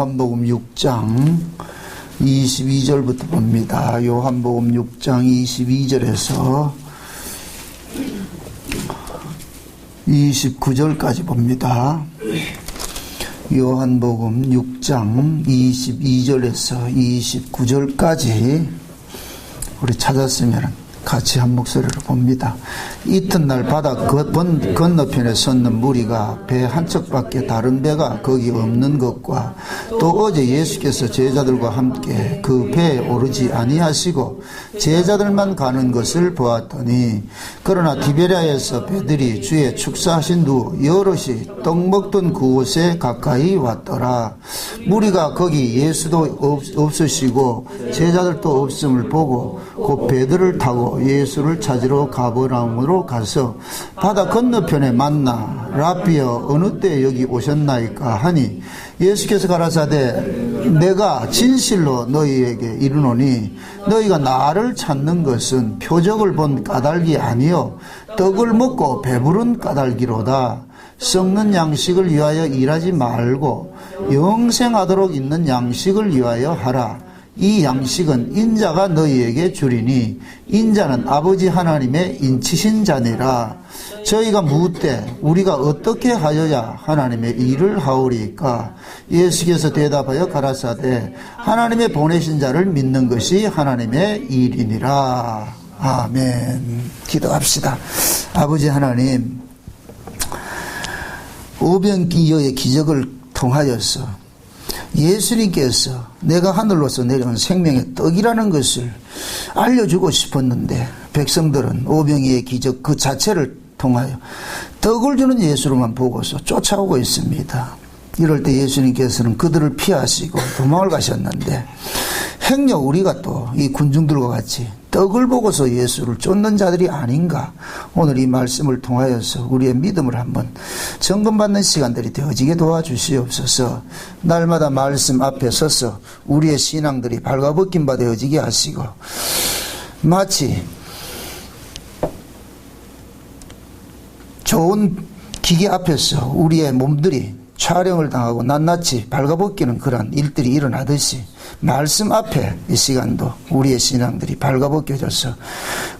요한복음 6장 22절부터 봅니다. 요한복음 6장 22절에서 29절까지 봅니다. 요한복음 6장 22절에서 29절까지 우리 찾았으면 같이 한 목소리로 봅니다. 이튿날 바다 건너편에 섰는 무리가 배 한 척밖에 다른 배가 거기 없는 것과 또 어제 예수께서 제자들과 함께 그 배에 오르지 아니하시고 제자들만 가는 것을 보았더니 그러나 디베랴에서 배들이 주의 축사하신 후 여럿이 떡 먹던 그곳에 가까이 왔더라. 무리가 거기 예수도 없으시고 제자들도 없음을 보고 곧 배들을 타고 예수를 찾으러 가버나움으로 가서 바다 건너편에 만나 라비여 어느 때 여기 오셨나이까 하니 예수께서 가라사대 내가 진실로 너희에게 이르노니 너희가 나를 찾는 것은 표적을 본 까닭이 아니요 떡을 먹고 배부른 까닭이로다. 썩는 양식을 위하여 일하지 말고 영생하도록 있는 양식을 위하여 하라. 이 양식은 인자가 너희에게 주리니 인자는 아버지 하나님의 인치신 자니라. 저희가 묻되 우리가 어떻게 하여야 하나님의 일을 하오리까? 예수께서 대답하여 가라사대 하나님의 보내신 자를 믿는 것이 하나님의 일이니라. 아멘. 기도합시다. 아버지 하나님, 오병이어의 기적을 통하여서 예수님께서 내가 하늘로서 내려온 생명의 떡이라는 것을 알려주고 싶었는데 백성들은 오병이의 기적 그 자체를 통하여 떡을 주는 예수로만 보고서 쫓아오고 있습니다. 이럴 때 예수님께서는 그들을 피하시고 도망을 가셨는데 행여 우리가 또 이 군중들과 같이 떡을 보고서 예수를 쫓는 자들이 아닌가. 오늘 이 말씀을 통하여서 우리의 믿음을 한번 점검받는 시간들이 되어지게 도와주시옵소서. 날마다 말씀 앞에 서서 우리의 신앙들이 발가벗긴 바 되어지게 하시고 마치 좋은 기계 앞에서 우리의 몸들이 촬영을 당하고 낱낱이 발가벗기는 그런 일들이 일어나듯이 말씀 앞에 이 시간도 우리의 신앙들이 발가벗겨져서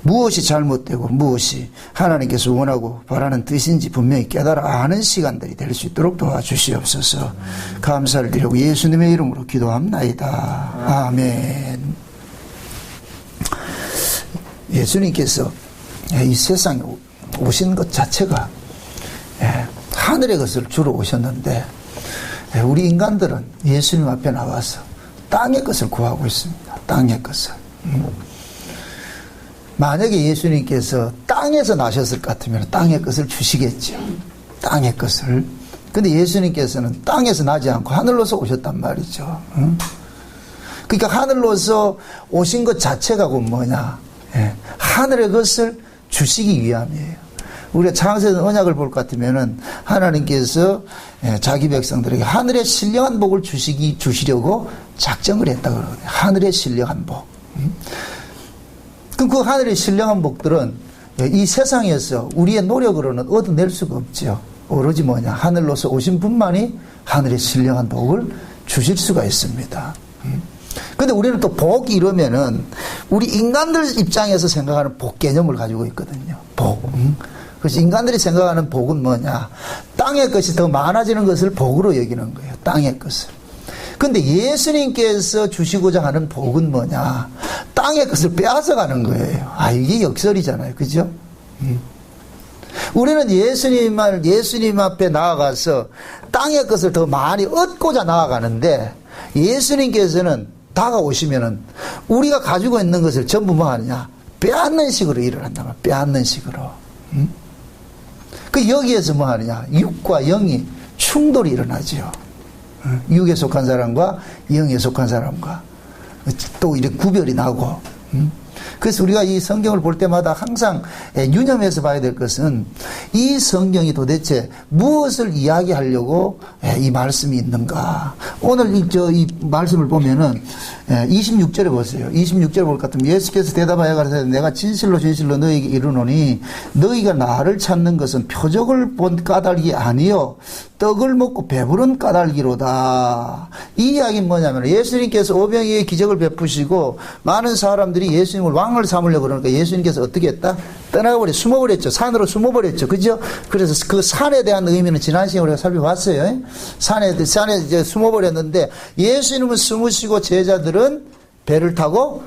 무엇이 잘못되고 무엇이 하나님께서 원하고 바라는 뜻인지 분명히 깨달아 아는 시간들이 될 수 있도록 도와주시옵소서. 감사를 드리고 예수님의 이름으로 기도합나이다. 아멘. 예수님께서 이 세상에 오신 것 자체가 하늘의 것을 주러 오셨는데 우리 인간들은 예수님 앞에 나와서 땅의 것을 구하고 있습니다. 땅의 것을. 만약에 예수님께서 땅에서 나셨을 것 같으면 땅의 것을 주시겠죠. 땅의 것을. 근데 예수님께서는 땅에서 나지 않고 하늘로서 오셨단 말이죠. 그러니까 하늘로서 오신 것 자체가 뭐냐? 하늘의 것을 주시기 위함이에요. 우리가 창세기 언약을 볼 것 같으면은 하나님께서 자기 백성들에게 하늘의 신령한 복을 주시려고 작정을 했다 그러거든요. 하늘의 신령한 복. 그럼 그 하늘의 신령한 복들은 이 세상에서 우리의 노력으로는 얻어낼 수가 없죠. 오로지 뭐냐? 하늘로서 오신 분만이 하늘의 신령한 복을 주실 수가 있습니다. 근데 우리는 또 복이 이러면은 우리 인간들 입장에서 생각하는 복 개념을 가지고 있거든요. 복. 그래서 인간들이 생각하는 복은 뭐냐? 땅의 것이 더 많아지는 것을 복으로 여기는 거예요. 땅의 것을. 근데 예수님께서 주시고자 하는 복은 뭐냐? 땅의 것을 빼앗아가는 거예요. 이게 역설이잖아요. 그죠? 우리는 예수님 앞에 나아가서 땅의 것을 더 많이 얻고자 나아가는데 예수님께서는 다가오시면은 우리가 가지고 있는 것을 전부 뭐 하느냐? 빼앗는 식으로 일을 한단 말이에요. 빼앗는 식으로. 그 여기에서 뭐 하느냐? 육과 영이 충돌이 일어나죠. 육에 속한 사람과 영에 속한 사람과 또 이렇게 구별이 나고. 그래서 우리가 이 성경을 볼 때마다 항상 유념해서 봐야 될 것은 이 성경이 도대체 무엇을 이야기하려고 이 말씀이 있는가. 오늘 이 말씀을 보면은 26절에 보세요. 26절에 볼 것 같으면 예수께서 대답하여 가라사대 내가 진실로 진실로 너희에게 이르노니 너희가 나를 찾는 것은 표적을 본 까닭이 아니요 떡을 먹고 배부른 까닭이로다. 이 이야기는 뭐냐면 예수님께서 오병이의 기적을 베푸시고 많은 사람들이 예수님을 왕을 삼으려고 그러니까 예수님께서 어떻게 했다? 떠나버려 숨어버렸죠. 산으로 숨어버렸죠. 그죠? 그래서 그 산에 대한 의미는 지난 시간에 우리가 살펴봤어요. 산에 이제 숨어버렸는데 예수님은 숨으시고 제자들은 배를 타고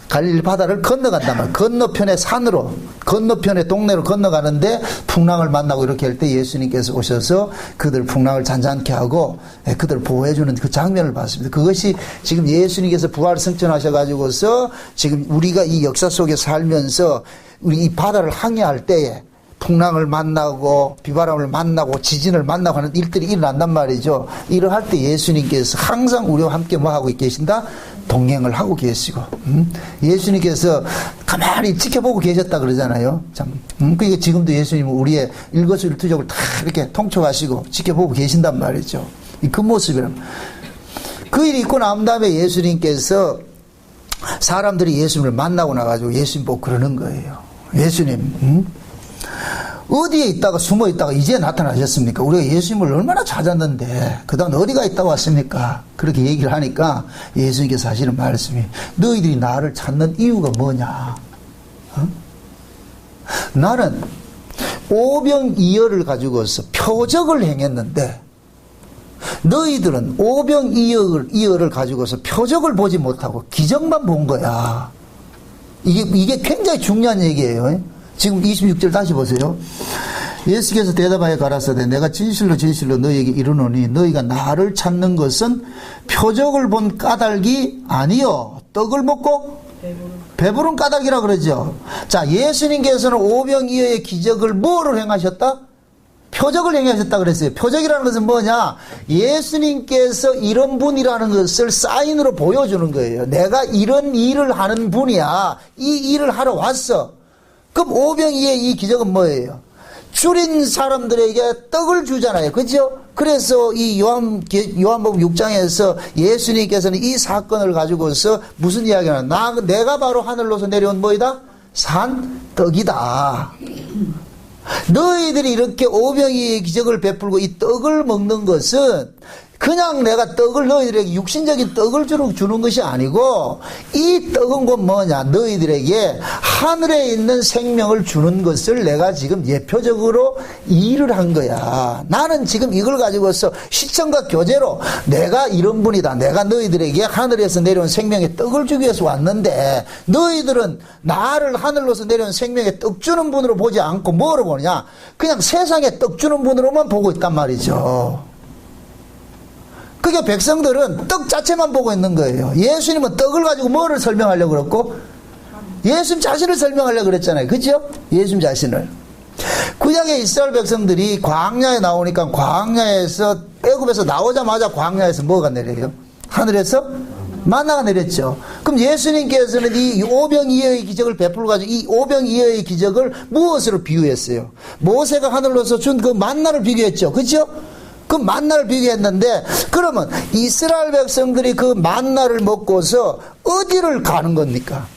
갈릴리 바다를 건너간단 말이에요. 건너편의 산으로, 건너편의 동네로 건너가는데 풍랑을 만나고 이렇게 할 때 예수님께서 오셔서 그들 풍랑을 잔잔케 하고 그들을 보호해주는 그 장면을 봤습니다. 그것이 지금 예수님께서 부활 승천하셔가지고서 지금 우리가 이 역사 속에 살면서 우리 이 바다를 항해할 때에 풍랑을 만나고 비바람을 만나고 지진을 만나고 하는 일들이 일어난단 말이죠. 이러할 때 예수님께서 항상 우리와 함께 뭐 하고 계신다? 동행을 하고 계시고 예수님께서 가만히 지켜보고 계셨다 그러잖아요. 참 그러니까 지금도 예수님은 우리의 일거수일투족을 다 이렇게 통촉하시고 지켜보고 계신단 말이죠. 그 모습이란 그 일이 있고 난 다음에 예수님께서 사람들이 예수님을 만나고 나가지고 예수님 보고 그러는 거예요. 예수님 어디에 있다가 숨어 있다가 이제 나타나셨습니까? 우리가 예수님을 얼마나 찾았는데 그동안 어디가 있다고 왔습니까? 그렇게 얘기를 하니까 예수님께서 하시는 말씀이 너희들이 나를 찾는 이유가 뭐냐? 나는 오병이어를 가지고서 표적을 행했는데 너희들은 오병이어를 가지고서 표적을 보지 못하고 기적만 본 거야. 이게 굉장히 중요한 얘기예요. 지금 26절 다시 보세요. 예수께서 대답하여 가라사대 내가 진실로 진실로 너희에게 이르노니 너희가 나를 찾는 것은 표적을 본 까닭이 아니요 떡을 먹고 배부른 까닭이라 그러죠. 자, 예수님께서는 오병이어의 기적을 뭐를 행하셨다? 표적을 행하셨다 그랬어요. 표적이라는 것은 뭐냐? 예수님께서 이런 분이라는 것을 사인으로 보여주는 거예요. 내가 이런 일을 하는 분이야. 이 일을 하러 왔어. 그럼 오병이의 이 기적은 뭐예요? 줄인 사람들에게 떡을 주잖아요. 그죠? 그래서 이 요한복음 6장에서 예수님께서는 이 사건을 가지고서 무슨 이야기를 하나? 내가 바로 하늘로서 내려온 뭐이다? 산 떡이다. 너희들이 이렇게 오병이의 기적을 베풀고 이 떡을 먹는 것은 그냥 내가 떡을 너희들에게 육신적인 떡을 주는 것이 아니고 이 떡은 곧 뭐냐? 너희들에게 하늘에 있는 생명을 주는 것을 내가 지금 예표적으로 일을 한 거야. 나는 지금 이걸 가지고서 시청과 교제로 내가 이런 분이다. 내가 너희들에게 하늘에서 내려온 생명의 떡을 주기 위해서 왔는데 너희들은 나를 하늘로서 내려온 생명의 떡 주는 분으로 보지 않고 뭐로 보느냐? 그냥 세상에 떡 주는 분으로만 보고 있단 말이죠. 그게 백성들은 떡 자체만 보고 있는 거예요. 예수님은 떡을 가지고 뭐를 설명하려고 그랬고? 예수님 자신을 설명하려고 그랬잖아요. 그죠? 예수님 자신을. 구약의 이스라엘 백성들이 광야에 나오니까 광야에서 애굽에서 나오자마자 광야에서 뭐가 내려요? 하늘에서 만나가 내렸죠. 그럼 예수님께서는 이 오병이어의 기적을 베풀어 가지고 이 오병이어의 기적을 무엇으로 비유했어요? 모세가 하늘로서 준 그 만나를 비교했죠. 그죠? 그 만나를 비교했는데 그러면 이스라엘 백성들이 그 만나를 먹고서 어디를 가는 겁니까?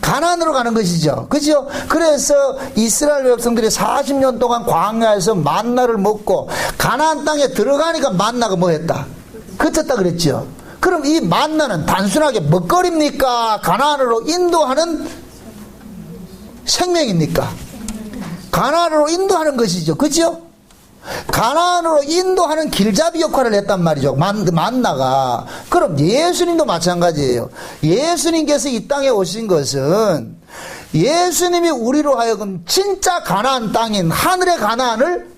가나안으로 가는 것이죠. 그죠? 그래서 이스라엘 백성들이 40년 동안 광야에서 만나를 먹고 가나안 땅에 들어가니까 만나가 뭐 했다? 그쳤다 그랬죠. 그럼 이 만나는 단순하게 먹거리입니까? 가나안으로 인도하는 생명입니까? 가나안으로 인도하는 것이죠. 그죠? 가나안으로 인도하는 길잡이 역할을 했단 말이죠. 만나가. 그럼 예수님도 마찬가지예요. 예수님께서 이 땅에 오신 것은 예수님이 우리로 하여금 진짜 가나안 땅인 하늘의 가나안을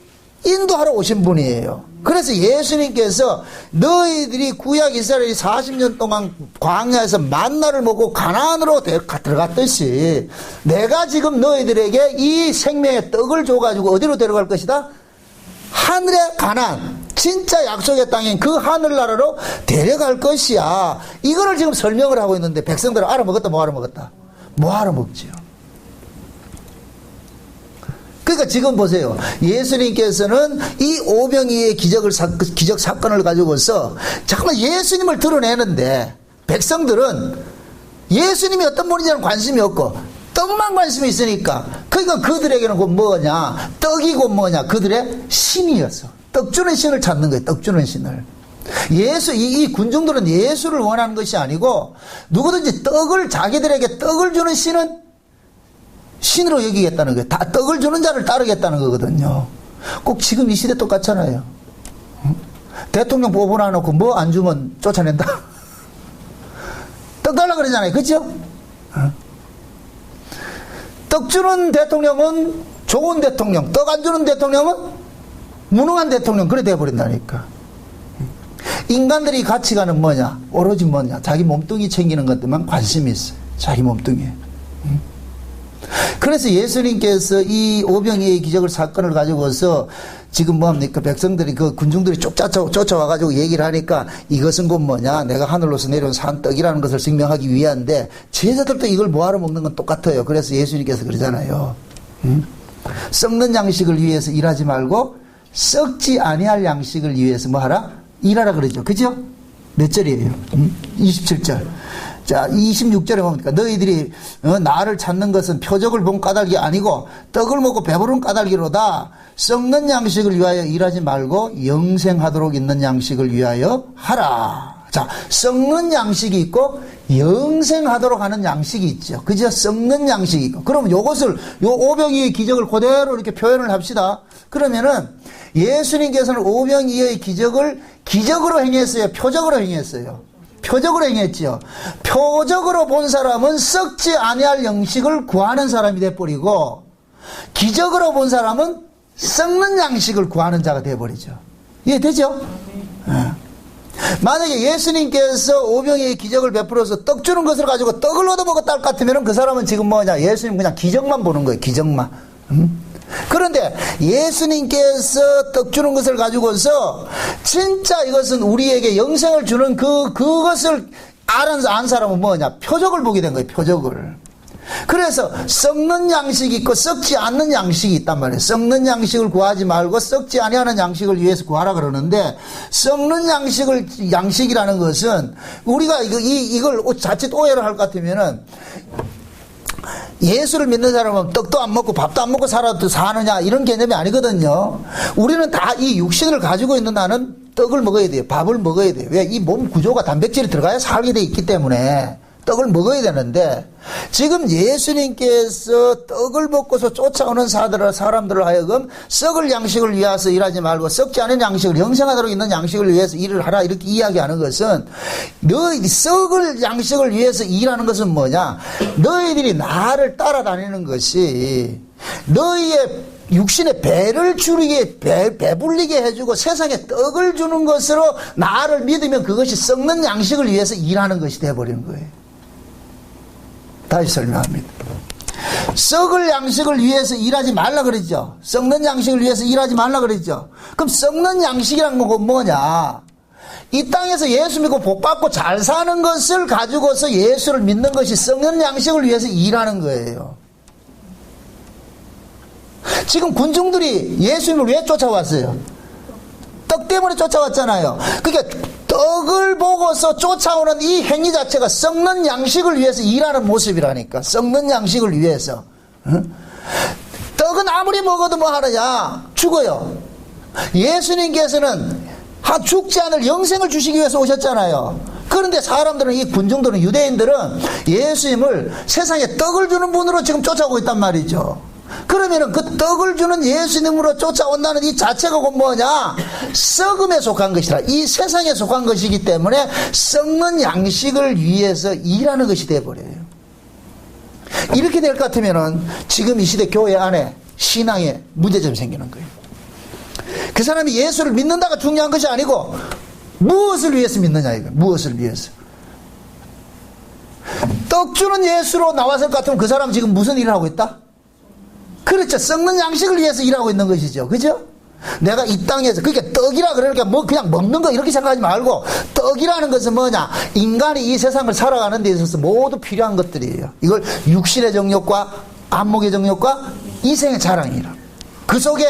인도하러 오신 분이에요. 그래서 예수님께서 너희들이 구약 이스라엘이 40년 동안 광야에서 만나를 먹고 가나안으로 들어갔듯이 내가 지금 너희들에게 이 생명의 떡을 줘가지고 어디로 데려갈 것이다? 하늘의 가나안, 진짜 약속의 땅인 그 하늘나라로 데려갈 것이야. 이거를 지금 설명을 하고 있는데 백성들은 알아먹었다 못 알아먹었다? 뭐하러 먹지요? 그러니까 지금 보세요. 예수님께서는 이 오병이의 기적 사건을 가지고서 정말 예수님을 드러내는데 백성들은 예수님이 어떤 분인지는 관심이 없고 떡만 관심이 있으니까 그러니까 그들에게는 곧 뭐냐? 떡이고 뭐냐? 그들의 신이었어. 떡 주는 신을 찾는 거예요. 떡 주는 신을. 이 군중들은 예수를 원하는 것이 아니고 누구든지 자기들에게 떡을 주는 신으로 여기겠다는 거예요. 다 떡을 주는 자를 따르겠다는 거거든요. 꼭 지금 이 시대 똑같잖아요. 대통령 뽑아놓고 뭐 안 주면 쫓아낸다. 떡 달라 그러잖아요. 그죠? 떡 주는 대통령은 좋은 대통령, 떡 안 주는 대통령은 무능한 대통령, 그래 돼버린다니까. 인간들이 가치관은 뭐냐? 오로지 뭐냐? 자기 몸뚱이 챙기는 것들만 관심이 있어요. 자기 몸뚱이에. 그래서 예수님께서 이 오병이의 기적을 사건을 가지고서 지금 뭐합니까? 백성들이 그 군중들이 쫓아와가지고 얘기를 하니까 이것은 곧 뭐냐? 내가 하늘로서 내려온 산 떡이라는 것을 증명하기 위한데 제자들도 이걸 뭐하러 먹는 건 똑같아요. 그래서 예수님께서 그러잖아요. 썩는 양식을 위해서 일하지 말고 썩지 아니할 양식을 위해서 뭐하라? 일하라 그러죠. 그죠? 몇 절이에요? 27절. 자, 26절에 뭡니까? 너희들이 나를 찾는 것은 표적을 본 까닭이 아니고 떡을 먹고 배부른 까닭이로다. 썩는 양식을 위하여 일하지 말고 영생하도록 있는 양식을 위하여 하라. 자, 썩는 양식이 있고 영생하도록 하는 양식이 있죠. 그죠? 썩는 양식이 있고. 그럼 요 오병이의 기적을 그대로 이렇게 표현을 합시다. 그러면은 예수님께서는 오병이의 기적을 기적으로 행했어요? 표적으로 행했어요? 표적으로 행했지요. 표적으로 본 사람은 썩지 아니할 양식을 구하는 사람이 돼버리고 기적으로 본 사람은 썩는 양식을 구하는 자가 돼버리죠. 이해되죠? 네. 만약에 예수님께서 오병이의 기적을 베풀어서 떡 주는 것을 가지고 떡을 얻어먹었다 할 것 같으면 그 사람은 지금 뭐냐? 예수님 그냥 기적만 보는 거예요. 기적만. 그런데 예수님께서 떡 주는 것을 가지고서 진짜 이것은 우리에게 영생을 주는 그것을 안 사람은 뭐냐? 표적을 보게 된 거예요. 표적을. 그래서 썩는 양식이 있고 썩지 않는 양식이 있단 말이에요. 썩는 양식을 구하지 말고 썩지 아니하는 양식을 위해서 구하라 그러는데 썩는 양식이라는 것은 우리가 이걸 자칫 오해를 할 것 같으면은 예수를 믿는 사람은 떡도 안 먹고 밥도 안 먹고 사느냐 이런 개념이 아니거든요. 우리는 다 이 육신을 가지고 있는 나는 떡을 먹어야 돼요. 밥을 먹어야 돼요. 왜? 이 몸 구조가 단백질이 들어가야 살게 돼 있기 때문에 떡을 먹어야 되는데 지금 예수님께서 떡을 먹고서 쫓아오는 사람들을 하여금 썩을 양식을 위해서 일하지 말고 썩지 않은 양식을 영생하도록 있는 양식을 위해서 일을 하라 이렇게 이야기하는 것은 너희 썩을 양식을 위해서 일하는 것은 뭐냐? 너희들이 나를 따라다니는 것이 너희의 육신의 배를 배불리게 해주고 세상에 떡을 주는 것으로 나를 믿으면 그것이 썩는 양식을 위해서 일하는 것이 되어버리는 거예요. 다시 설명합니다. 썩을 양식을 위해서 일하지 말라 그러죠. 썩는 양식을 위해서 일하지 말라 그러죠. 그럼 썩는 양식이란 건 뭐냐? 이 땅에서 예수 믿고 복 받고 잘 사는 것을 가지고서 예수를 믿는 것이 썩는 양식을 위해서 일하는 거예요. 지금 군중들이 예수님을 왜 쫓아왔어요? 떡 때문에 쫓아왔잖아요. 그러니까 떡을 보고서 쫓아오는 이 행위 자체가 썩는 양식을 위해서 일하는 모습이라니까. 썩는 양식을 위해서. 떡은 아무리 먹어도 뭐 하느냐? 죽어요. 예수님께서는 죽지 않을 영생을 주시기 위해서 오셨잖아요. 그런데 사람들은, 이 군중들은, 유대인들은 예수님을 세상에 떡을 주는 분으로 지금 쫓아오고 있단 말이죠. 그러면은 그 떡을 주는 예수님으로 쫓아온다는 이 자체가 곧 뭐냐? 썩음에 속한 것이라. 이 세상에 속한 것이기 때문에 썩는 양식을 위해서 일하는 것이 되어버려요. 이렇게 될 것 같으면은 지금 이 시대 교회 안에 신앙에 문제점이 생기는 거예요. 그 사람이 예수를 믿는다가 중요한 것이 아니고 무엇을 위해서 믿느냐 이거. 무엇을 위해서. 떡 주는 예수로 나왔을 것 같으면 그 사람 지금 무슨 일을 하고 있다? 그렇죠. 썩는 양식을 위해서 일하고 있는 것이죠. 그죠? 내가 이 땅에서, 그게 떡이라 그러니까 뭐 그냥 먹는 거 이렇게 생각하지 말고, 떡이라는 것은 뭐냐? 인간이 이 세상을 살아가는 데 있어서 모두 필요한 것들이에요. 이걸 육신의 정욕과 안목의 정욕과 이생의 자랑이라. 그 속에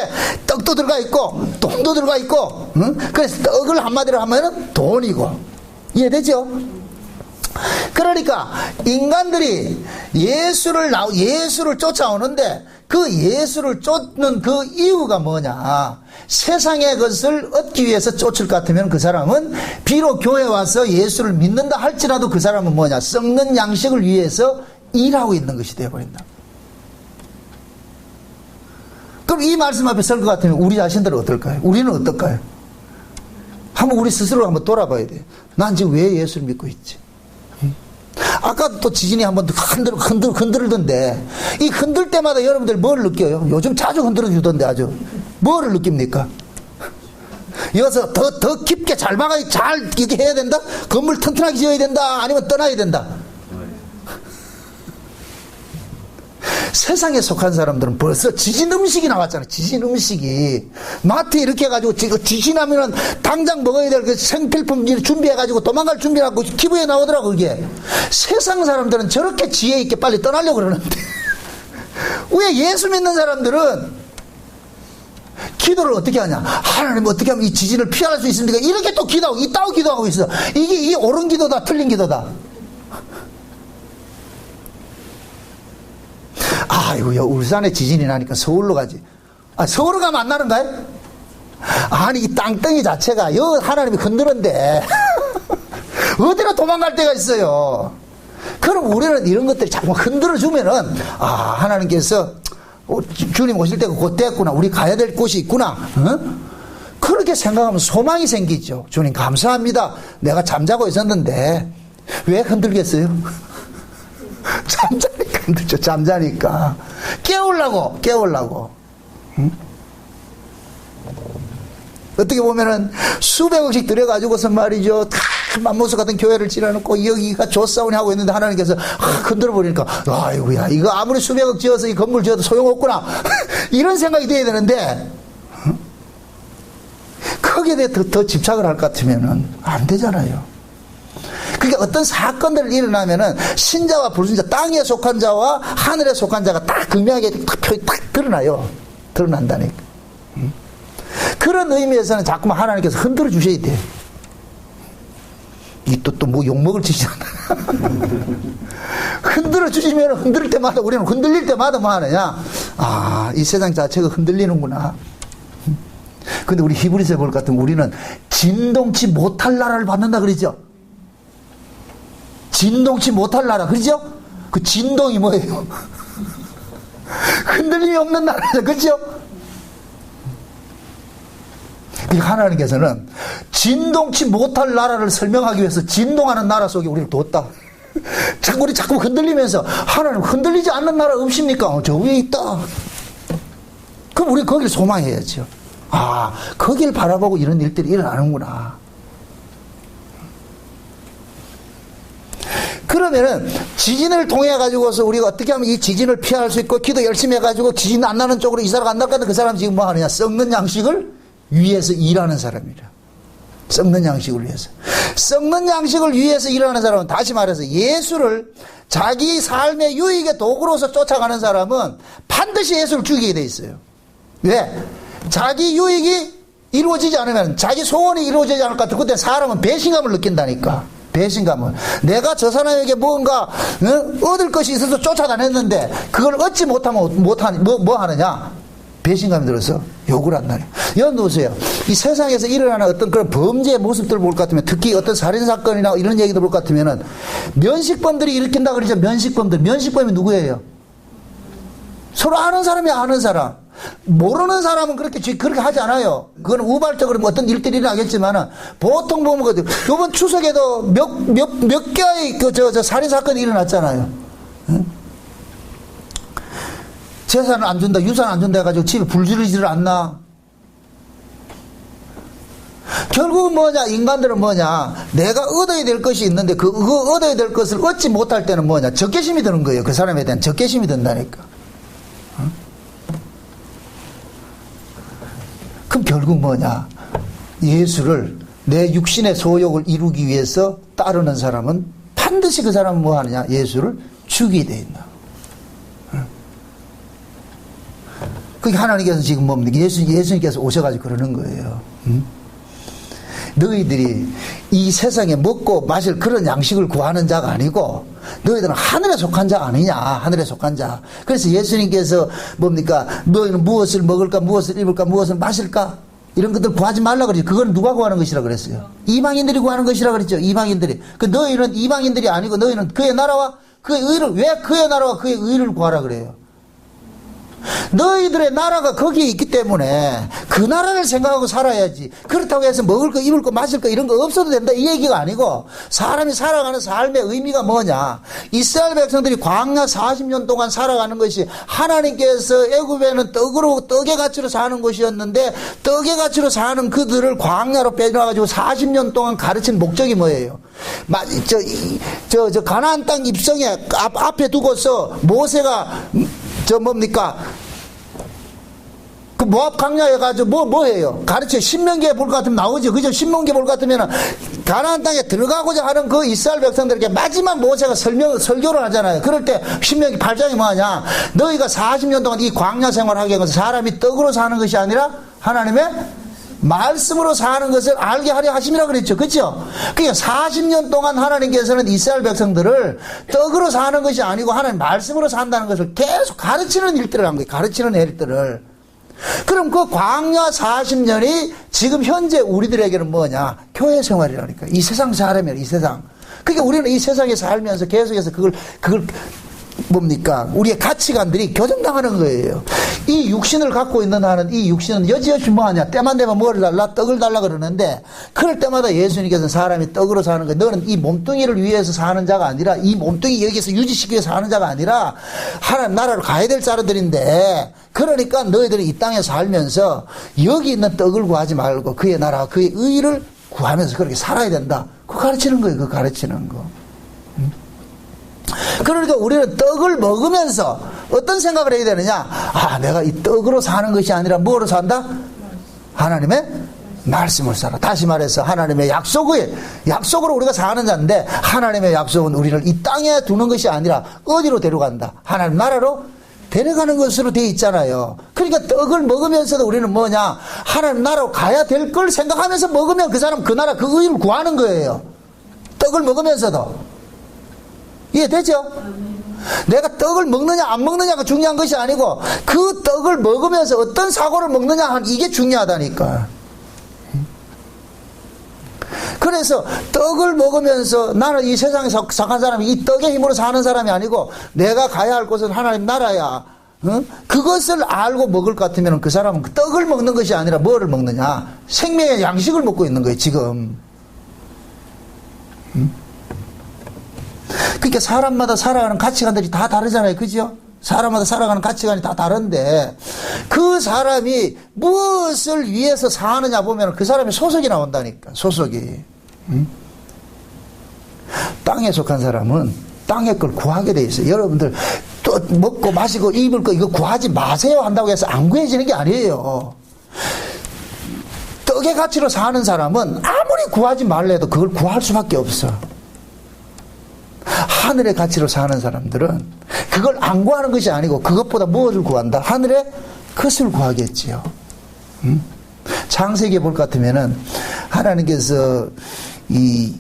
떡도 들어가 있고, 돈도 들어가 있고, 응? 그래서 떡을 한마디로 하면은 돈이고. 이해되죠? 그러니까 인간들이 예수를 쫓아오는데 그 예수를 쫓는 그 이유가 뭐냐? 세상의 것을 얻기 위해서 쫓을 것 같으면 그 사람은 비록 교회 와서 예수를 믿는다 할지라도 그 사람은 뭐냐? 썩는 양식을 위해서 일하고 있는 것이 되어버린다. 그럼 이 말씀 앞에 설 것 같으면 우리 자신들은 어떨까요? 우리는 어떨까요? 한번 우리 스스로 한번 돌아봐야 돼요. 난 지금 왜 예수를 믿고 있지? 아까도 또 지진이 한번 흔들던데, 이 흔들 때마다 여러분들 뭘 느껴요? 요즘 자주 흔들어 주던데 아주. 뭐를 느낍니까? 여기서 더 깊게 잘 이렇게 해야 된다? 건물 튼튼하게 지어야 된다? 아니면 떠나야 된다? 세상에 속한 사람들은 벌써 지진 음식이 나왔잖아요. 지진 음식이. 마트에 이렇게 해가지고 지진하면은 당장 먹어야 될 그 생필품 준비해가지고 도망갈 준비하고 기부에 나오더라고, 그게. 세상 사람들은 저렇게 지혜 있게 빨리 떠나려고 그러는데. 왜 예수 믿는 사람들은 기도를 어떻게 하냐? 하나님 어떻게 하면 이 지진을 피할 수 있습니까? 이렇게 또 이따고 기도하고 있어. 이게 옳은 기도다, 틀린 기도다. 아이고야, 울산에 지진이 나니까 서울로 가지. 서울로 가면 안 나는가요? 아니, 이 땅덩이 자체가 하나님이 흔들었는데 어디로 도망갈 데가 있어요. 그럼 우리는 이런 것들이 자꾸 흔들어주면은, 하나님께서 주님 오실 때가 곧 됐구나, 우리 가야 될 곳이 있구나, 그렇게 생각하면 소망이 생기죠. 주님 감사합니다, 내가 잠자고 있었는데 왜 흔들겠어요? 잠자니까 흔들죠. 잠자니까 깨우려고. 응? 어떻게 보면은 수백억씩 들여가지고서 말이죠, 다 맘모스 같은 교회를 지어놓고 여기가 조사원이 하고 있는데 하나님께서 흔들어 버리니까, 아이고야, 이거 아무리 수백억 지어서 이 건물 지어도 소용없구나 이런 생각이 돼야 되는데, 거기에 대해 더 집착을 할 것 같으면은 안 되잖아요. 그게 어떤 사건들이 일어나면은 신자와 불신자, 땅에 속한 자와 하늘에 속한 자가 딱 극명하게 딱 드러난다니까. 그런 의미에서는 자꾸만 하나님께서 흔들어 주셔야 돼요. 이 또 뭐 욕먹을 짓이잖아. 흔들어 주시면 흔들 때마다, 우리는 흔들릴 때마다 뭐 하느냐? 이 세상 자체가 흔들리는구나. 근데 우리 히브리서에 볼 것 같으면 우리는 진동치 못할 나라를 받는다 그러죠? 진동치 못할 나라, 그렇죠? 그 진동이 뭐예요? 흔들림이 없는 나라죠, 그렇죠? 하나님께서는 진동치 못할 나라를 설명하기 위해서 진동하는 나라 속에 우리를 뒀다. 우리 자꾸 흔들리면서, 하나님 흔들리지 않는 나라 없습니까? 저 위에 있다. 그럼 우리 거기를 소망해야죠. 거길 바라보고 이런 일들이 일어나는구나. 그러면은 지진을 통해 가지고서 우리가 어떻게 하면 이 지진을 피할 수 있고, 기도 열심히 해가지고 지진 안 나는 쪽으로 이사를 안 나가는데, 그 사람 지금 뭐 하느냐? 썩는 양식을 위해서 일하는 사람이라. 썩는 양식을 위해서. 썩는 양식을 위해서 일하는 사람은, 다시 말해서 예수를 자기 삶의 유익의 도구로서 쫓아가는 사람은 반드시 예수를 죽이게 돼 있어요. 왜? 자기 유익이 이루어지지 않으면, 자기 소원이 이루어지지 않을 것 같아. 그때 사람은 배신감을 느낀다니까. 배신감을. 내가 저 사람에게 뭔가 얻을 것이 있어서 쫓아다녔는데 그걸 얻지 못하면 뭐 하느냐? 배신감이 들어서 욕을 한다니. 여러분 보세요. 이 세상에서 일어나는 어떤 그런 범죄의 모습들을 볼 것 같으면, 특히 어떤 살인사건이나 이런 얘기도 볼 것 같으면은, 면식범들이 일으킨다 그러죠. 면식범이 누구예요? 서로 아는 사람이 아는 사람. 모르는 사람은 그렇게 하지 않아요. 그건 우발적으로 어떤 일들이 일어나겠지만은, 보통 보면, 이번 추석에도 몇 개의 살인사건이 일어났잖아요. 응? 재산을 안 준다, 유산 안 준다 해가지고 집에 불 지르지를 않나? 결국은 뭐냐? 인간들은 뭐냐? 내가 얻어야 될 것이 있는데 그 얻어야 될 것을 얻지 못할 때는 뭐냐? 적개심이 드는 거예요. 그 사람에 대한 적개심이 든다니까. 그럼 결국 뭐냐? 예수를 내 육신의 소욕을 이루기 위해서 따르는 사람은 반드시 그 사람은 뭐 하느냐? 예수를 죽이게 돼 있나. 그게 하나님께서 지금 뭡니까? 예수님께서 오셔가지고 그러는 거예요. 너희들이 이 세상에 먹고 마실 그런 양식을 구하는 자가 아니고 너희들은 하늘에 속한 자 아니냐. 하늘에 속한 자. 그래서 예수님께서 뭡니까? 너희는 무엇을 먹을까, 무엇을 입을까, 무엇을 마실까, 이런 것들 구하지 말라 그랬죠. 그건 누가 구하는 것이라 그랬어요? 이방인들이 구하는 것이라 그랬죠. 이방인들이. 그 너희는 이방인들이 아니고 너희는 그의 나라와 그의 의를, 왜 그의 나라와 그의 의를 구하라 그래요? 너희들의 나라가 거기에 있기 때문에 그 나라를 생각하고 살아야지. 그렇다고 해서 먹을 거, 입을 거, 마실 거 이런 거 없어도 된다 이 얘기가 아니고, 사람이 살아가는 삶의 의미가 뭐냐. 이스라엘 백성들이 광야 40년 동안 살아가는 것이 하나님께서 애굽에는 떡의 가치로 사는 것이었는데, 떡의 가치로 사는 그들을 광야로 빼놔가지고 40년 동안 가르친 목적이 뭐예요? 가나안 땅 입성에 앞에 두고서 모세가 뭡니까? 그 모압 강야에 가지고 뭐예요? 가르쳐. 신명기에 볼 것 같으면 나오죠. 그죠? 신명기에 볼 것 같으면 가나안 땅에 들어가고자 하는 그 이스라엘 백성들에게 마지막 모세가 설교를 하잖아요. 그럴 때 신명기 8장이 뭐하냐? 너희가 40년 동안 이 광야 생활하게 한 것은 사람이 떡으로 사는 것이 아니라 하나님의 말씀으로 사는 것을 알게 하려 하심이라 그랬죠. 그렇죠? 그러니까 40년 동안 하나님께서는 이스라엘 백성들을 떡으로 사는 것이 아니고 하나님 말씀으로 산다는 것을 계속 가르치는 일들을 한 거예요. 가르치는 일들을. 그럼 그 광야 40년이 지금 현재 우리들에게는 뭐냐? 교회 생활이라니까. 이 세상 사람이야, 이 세상. 그러니까 우리는 이 세상에 살면서 계속해서 그걸 뭡니까? 우리의 가치관들이 교정당하는 거예요. 이 육신을 갖고 있는 한은 이 육신은 여지없이 뭐하냐? 때만 되면 뭐를 달라? 떡을 달라 그러는데, 그럴 때마다 예수님께서는 사람이 떡으로 사는 거예요. 너는 이 몸뚱이를 위해서 사는 자가 아니라, 이 몸뚱이 여기서 유지시키기 위해서 사는 자가 아니라 하나님 나라로 가야 될 자들인데, 그러니까 너희들이 이 땅에 살면서 여기 있는 떡을 구하지 말고 그의 나라, 그의 의를 구하면서 그렇게 살아야 된다. 그거 가르치는 거예요. 그거 가르치는 거. 그러니까 우리는 떡을 먹으면서 어떤 생각을 해야 되느냐? 아, 내가 이 떡으로 사는 것이 아니라 뭐로 산다? 하나님의 말씀을 살아. 다시 말해서 하나님의 약속으로 우리가 사는 자인데, 하나님의 약속은 우리를 이 땅에 두는 것이 아니라 어디로 데려간다? 하나님 나라로 데려가는 것으로 되어 있잖아요. 그러니까 떡을 먹으면서도 우리는 뭐냐? 하나님 나라로 가야 될 걸 생각하면서 먹으면 그 사람 그 나라 그 의를 구하는 거예요. 떡을 먹으면서도. 이해되죠? 내가 떡을 먹느냐 안 먹느냐가 중요한 것이 아니고 그 떡을 먹으면서 어떤 사고를 먹느냐 이게 중요하다니까. 그래서 떡을 먹으면서 나는 이 세상에서 sak한 사람이 이 떡의 힘으로 사는 사람이 아니고 내가 가야 할 곳은 하나님 나라야. 그것을 알고 먹을 것 같으면 그 사람은 그 떡을 먹는 것이 아니라 뭐를 먹느냐? 생명의 양식을 먹고 있는 거예요 지금. 그러니까 사람마다 살아가는 가치관들이 다 다르잖아요. 그죠? 사람마다 살아가는 가치관이 다 다른데 그 사람이 무엇을 위해서 사느냐 보면 그 사람의 소속이 나온다니까. 소속이. 땅에 속한 사람은 땅의 걸 구하게 돼 있어요. 여러분들 또 먹고 마시고 입을 거 이거 구하지 마세요 한다고 해서 안 구해지는 게 아니에요. 떡의 가치로 사는 사람은 아무리 구하지 말라 해도 그걸 구할 수밖에 없어. 하늘의 가치로 사는 사람들은 그걸 안 구하는 것이 아니고 그것보다 무엇을 구한다? 하늘의 것을 구하겠지요. 창세기에 볼 것 같으면은 하나님께서 이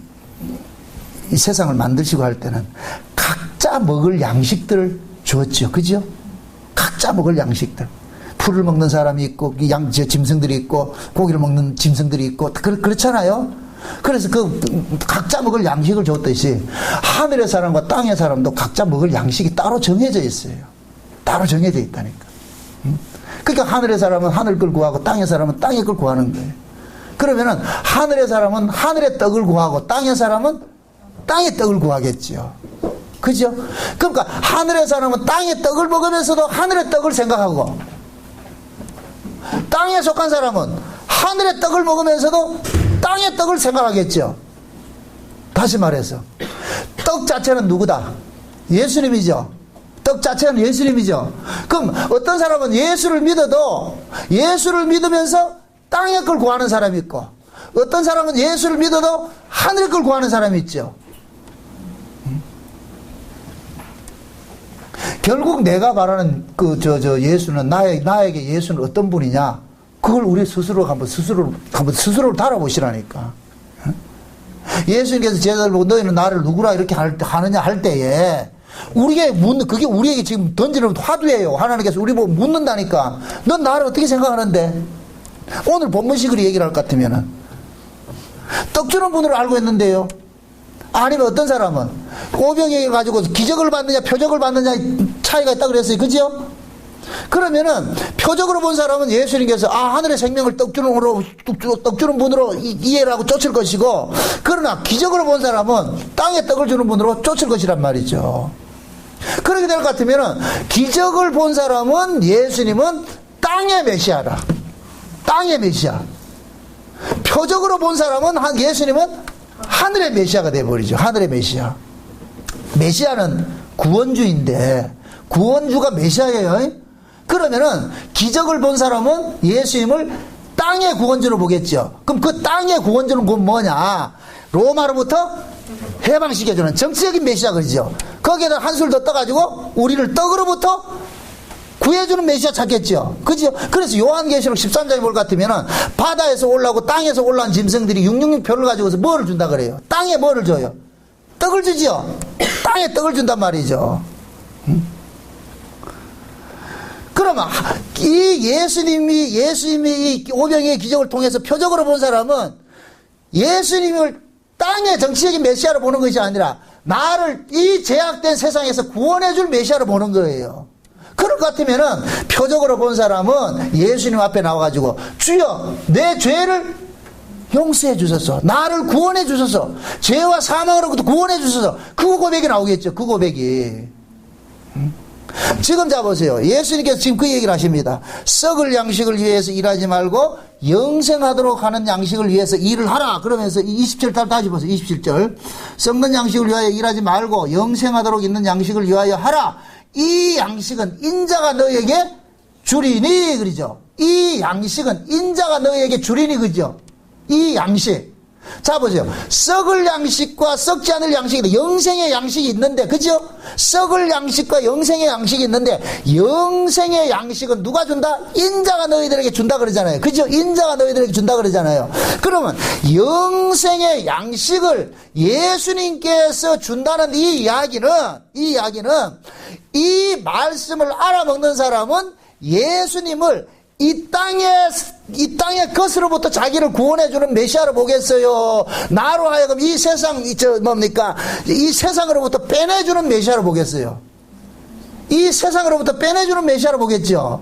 세상을 만드시고 할 때는 각자 먹을 양식들을 주었죠. 그죠? 각자 먹을 양식들. 풀을 먹는 사람이 있고 짐승들이 있고 고기를 먹는 짐승들이 있고 그렇잖아요. 그래서 그 각자 먹을 양식을 줬듯이 하늘의 사람과 땅의 사람도 각자 먹을 양식이 따로 정해져 있어요. 따로 정해져 있다니까. 그러니까 하늘의 사람은 하늘 걸 구하고 땅의 사람은 땅의 걸 구하는 거예요. 그러면은 하늘의 사람은 하늘의 떡을 구하고 땅의 사람은 땅의 떡을 구하겠죠. 그죠? 그러니까 하늘의 사람은 땅의 떡을 먹으면서도 하늘의 떡을 생각하고 땅에 속한 사람은 하늘의 떡을 먹으면서도 땅의 떡을 생각하겠죠. 다시 말해서 떡 자체는 누구다? 예수님이죠. 떡 자체는 예수님이죠. 그럼 어떤 사람은 예수를 믿어도 예수를 믿으면서 땅의 걸 구하는 사람이 있고, 어떤 사람은 예수를 믿어도 하늘의 걸 구하는 사람이 있죠. 결국 내가 말하는 예수는, 나에게 예수는 어떤 분이냐? 그걸 우리 스스로를 달아보시라니까. 예수님께서 제자들 보고 너희는 나를 누구라 이렇게 하느냐 할 때에, 그게 우리에게 지금 던지는 화두예요. 하나님께서 우리 보고 묻는다니까. 넌 나를 어떻게 생각하는데? 오늘 본문식으로 얘기를 할 것 같으면은, 떡 주는 분으로 알고 있는데요. 아니면 어떤 사람은 오병이어 가지고 기적을 받느냐 표적을 받느냐 차이가 있다 그랬어요. 그죠? 그러면은 표적으로 본 사람은 예수님께서 하늘의 생명을 떡 주는 분으로 이해를 하고 쫓을 것이고, 그러나 기적으로 본 사람은 땅에 떡을 주는 분으로 쫓을 것이란 말이죠. 그렇게 될 것 같으면은 기적을 본 사람은 예수님은 땅의 메시아라. 땅의 메시아. 표적으로 본 사람은 예수님은 하늘의 메시아가 되어버리죠. 하늘의 메시아. 메시아는 구원주인데 구원주가 메시아예요. 그러면은 기적을 본 사람은 예수님을 땅의 구원주로 보겠죠. 그럼 그 땅의 구원주는 뭐냐? 로마로부터 해방시켜주는 정치적인 메시아 그러죠. 거기에다 한술 더 떠가지고 우리를 떡으로부터 구해주는 메시아 찾겠죠. 그죠? 그래서 요한계시록 13장에 볼 것 같으면은 바다에서 올라오고 땅에서 올라온 짐승들이 666표를 가지고서 뭐를 준다 그래요? 땅에 뭐를 줘요? 떡을 주죠. 땅에 떡을 준단 말이죠. 그러면 예수님이 이 오병이의 기적을 통해서 표적으로 본 사람은 예수님을 땅의 정치적인 메시아로 보는 것이 아니라 나를 이 제약된 세상에서 구원해줄 메시아로 보는 거예요. 그럴 것 같으면은 표적으로 본 사람은 예수님 앞에 나와가지고 주여 내 죄를 용서해 주소서, 나를 구원해 주소서, 죄와 사망으로부터 구원해 주소서, 그 고백이 나오겠죠. 그 고백이. 지금 잡으세요. 예수님께서 지금 그 얘기를 하십니다. 썩을 양식을 위해서 일하지 말고 영생하도록 하는 양식을 위해서 일을 하라. 그러면서 27절 다시 보세요. 27절. 썩는 양식을 위하여 일하지 말고 영생하도록 있는 양식을 위하여 하라. 이 양식은 인자가 너에게 주리니 그러죠. 이 양식은 인자가 너에게 주리니 그죠. 이 양식. 자 보세요. 썩을 양식과 썩지 않을 양식이 영생의 양식이 있는데 그죠? 썩을 양식과 영생의 양식이 있는데 영생의 양식은 누가 준다? 인자가 너희들에게 준다 그러잖아요. 그죠? 인자가 너희들에게 준다 그러잖아요. 그러면 영생의 양식을 예수님께서 준다는 이 이야기는 이 말씀을 알아먹는 사람은 예수님을 이 땅의 것으로부터 자기를 구원해주는 메시아로 보겠어요? 나로 하여금 이 세상, 이 세상으로부터 빼내주는 메시아로 보겠어요? 이 세상으로부터 빼내주는 메시아로 보겠죠?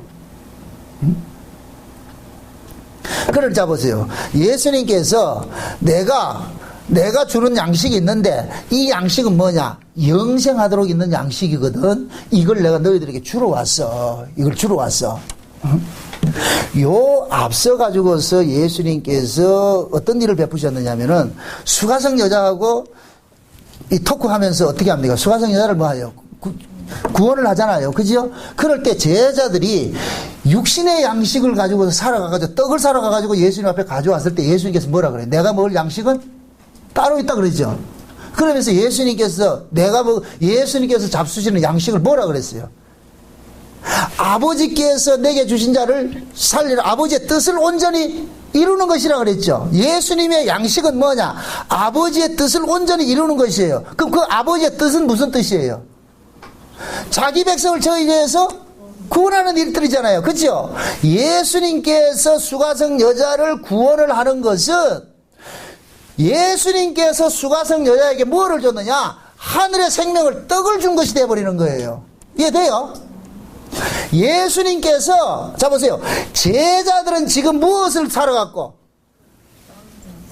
그걸 잡으세요. 예수님께서 내가 주는 양식이 있는데 이 양식은 뭐냐? 영생하도록 있는 양식이거든. 이걸 내가 너희들에게 주러 왔어. 이걸 주러 왔어. 요 앞서 가지고서 예수님께서 어떤 일을 베푸셨느냐면은 수가성 여자하고 이 토크하면서 어떻게 합니까? 수가성 여자를 뭐 해요? 구원을 하잖아요. 그죠? 그럴 때 제자들이 육신의 양식을 가지고서 살아가가지고 떡을 살아가가지고 예수님 앞에 가져왔을 때 예수님께서 뭐라 그래요? 내가 먹을 양식은 따로 있다 그러죠. 그러면서 예수님께서 예수님께서 잡수시는 양식을 뭐라 그랬어요? 아버지께서 내게 주신 자를 살리라. 아버지의 뜻을 온전히 이루는 것이라 그랬죠. 예수님의 양식은 뭐냐? 아버지의 뜻을 온전히 이루는 것이에요. 그럼 그 아버지의 뜻은 무슨 뜻이에요? 자기 백성을 저희에서 구원하는 일들이잖아요. 그렇죠? 예수님께서 수가성 여자를 구원을 하는 것은 예수님께서 수가성 여자에게 뭐를 줬느냐? 하늘의 생명을 떡을 준 것이 되어버리는 거예요. 이해돼요? 예수님께서 자 보세요. 제자들은 지금 무엇을 사러 갔고?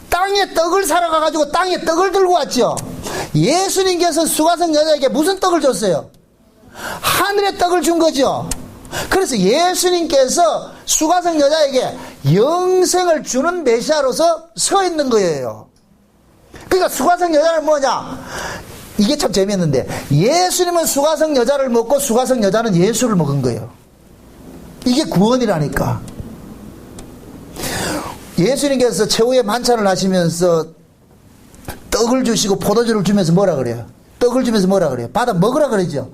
땅에 떡을 사러 가가지고 땅에 떡을 들고 왔죠. 예수님께서 수가성 여자에게 무슨 떡을 줬어요? 하늘의 떡을 준 거죠. 그래서 예수님께서 수가성 여자에게 영생을 주는 메시아로서 서 있는 거예요. 그러니까 수가성 여자는 뭐냐? 이게 참 재미있는데 예수님은 수가성 여자를 먹고 수가성 여자는 예수를 먹은 거예요. 이게 구원이라니까. 예수님께서 최후의 만찬을 하시면서 떡을 주시고 포도주를 주면서 뭐라 그래요? 떡을 주면서 뭐라 그래요? 받아 먹으라 그러죠.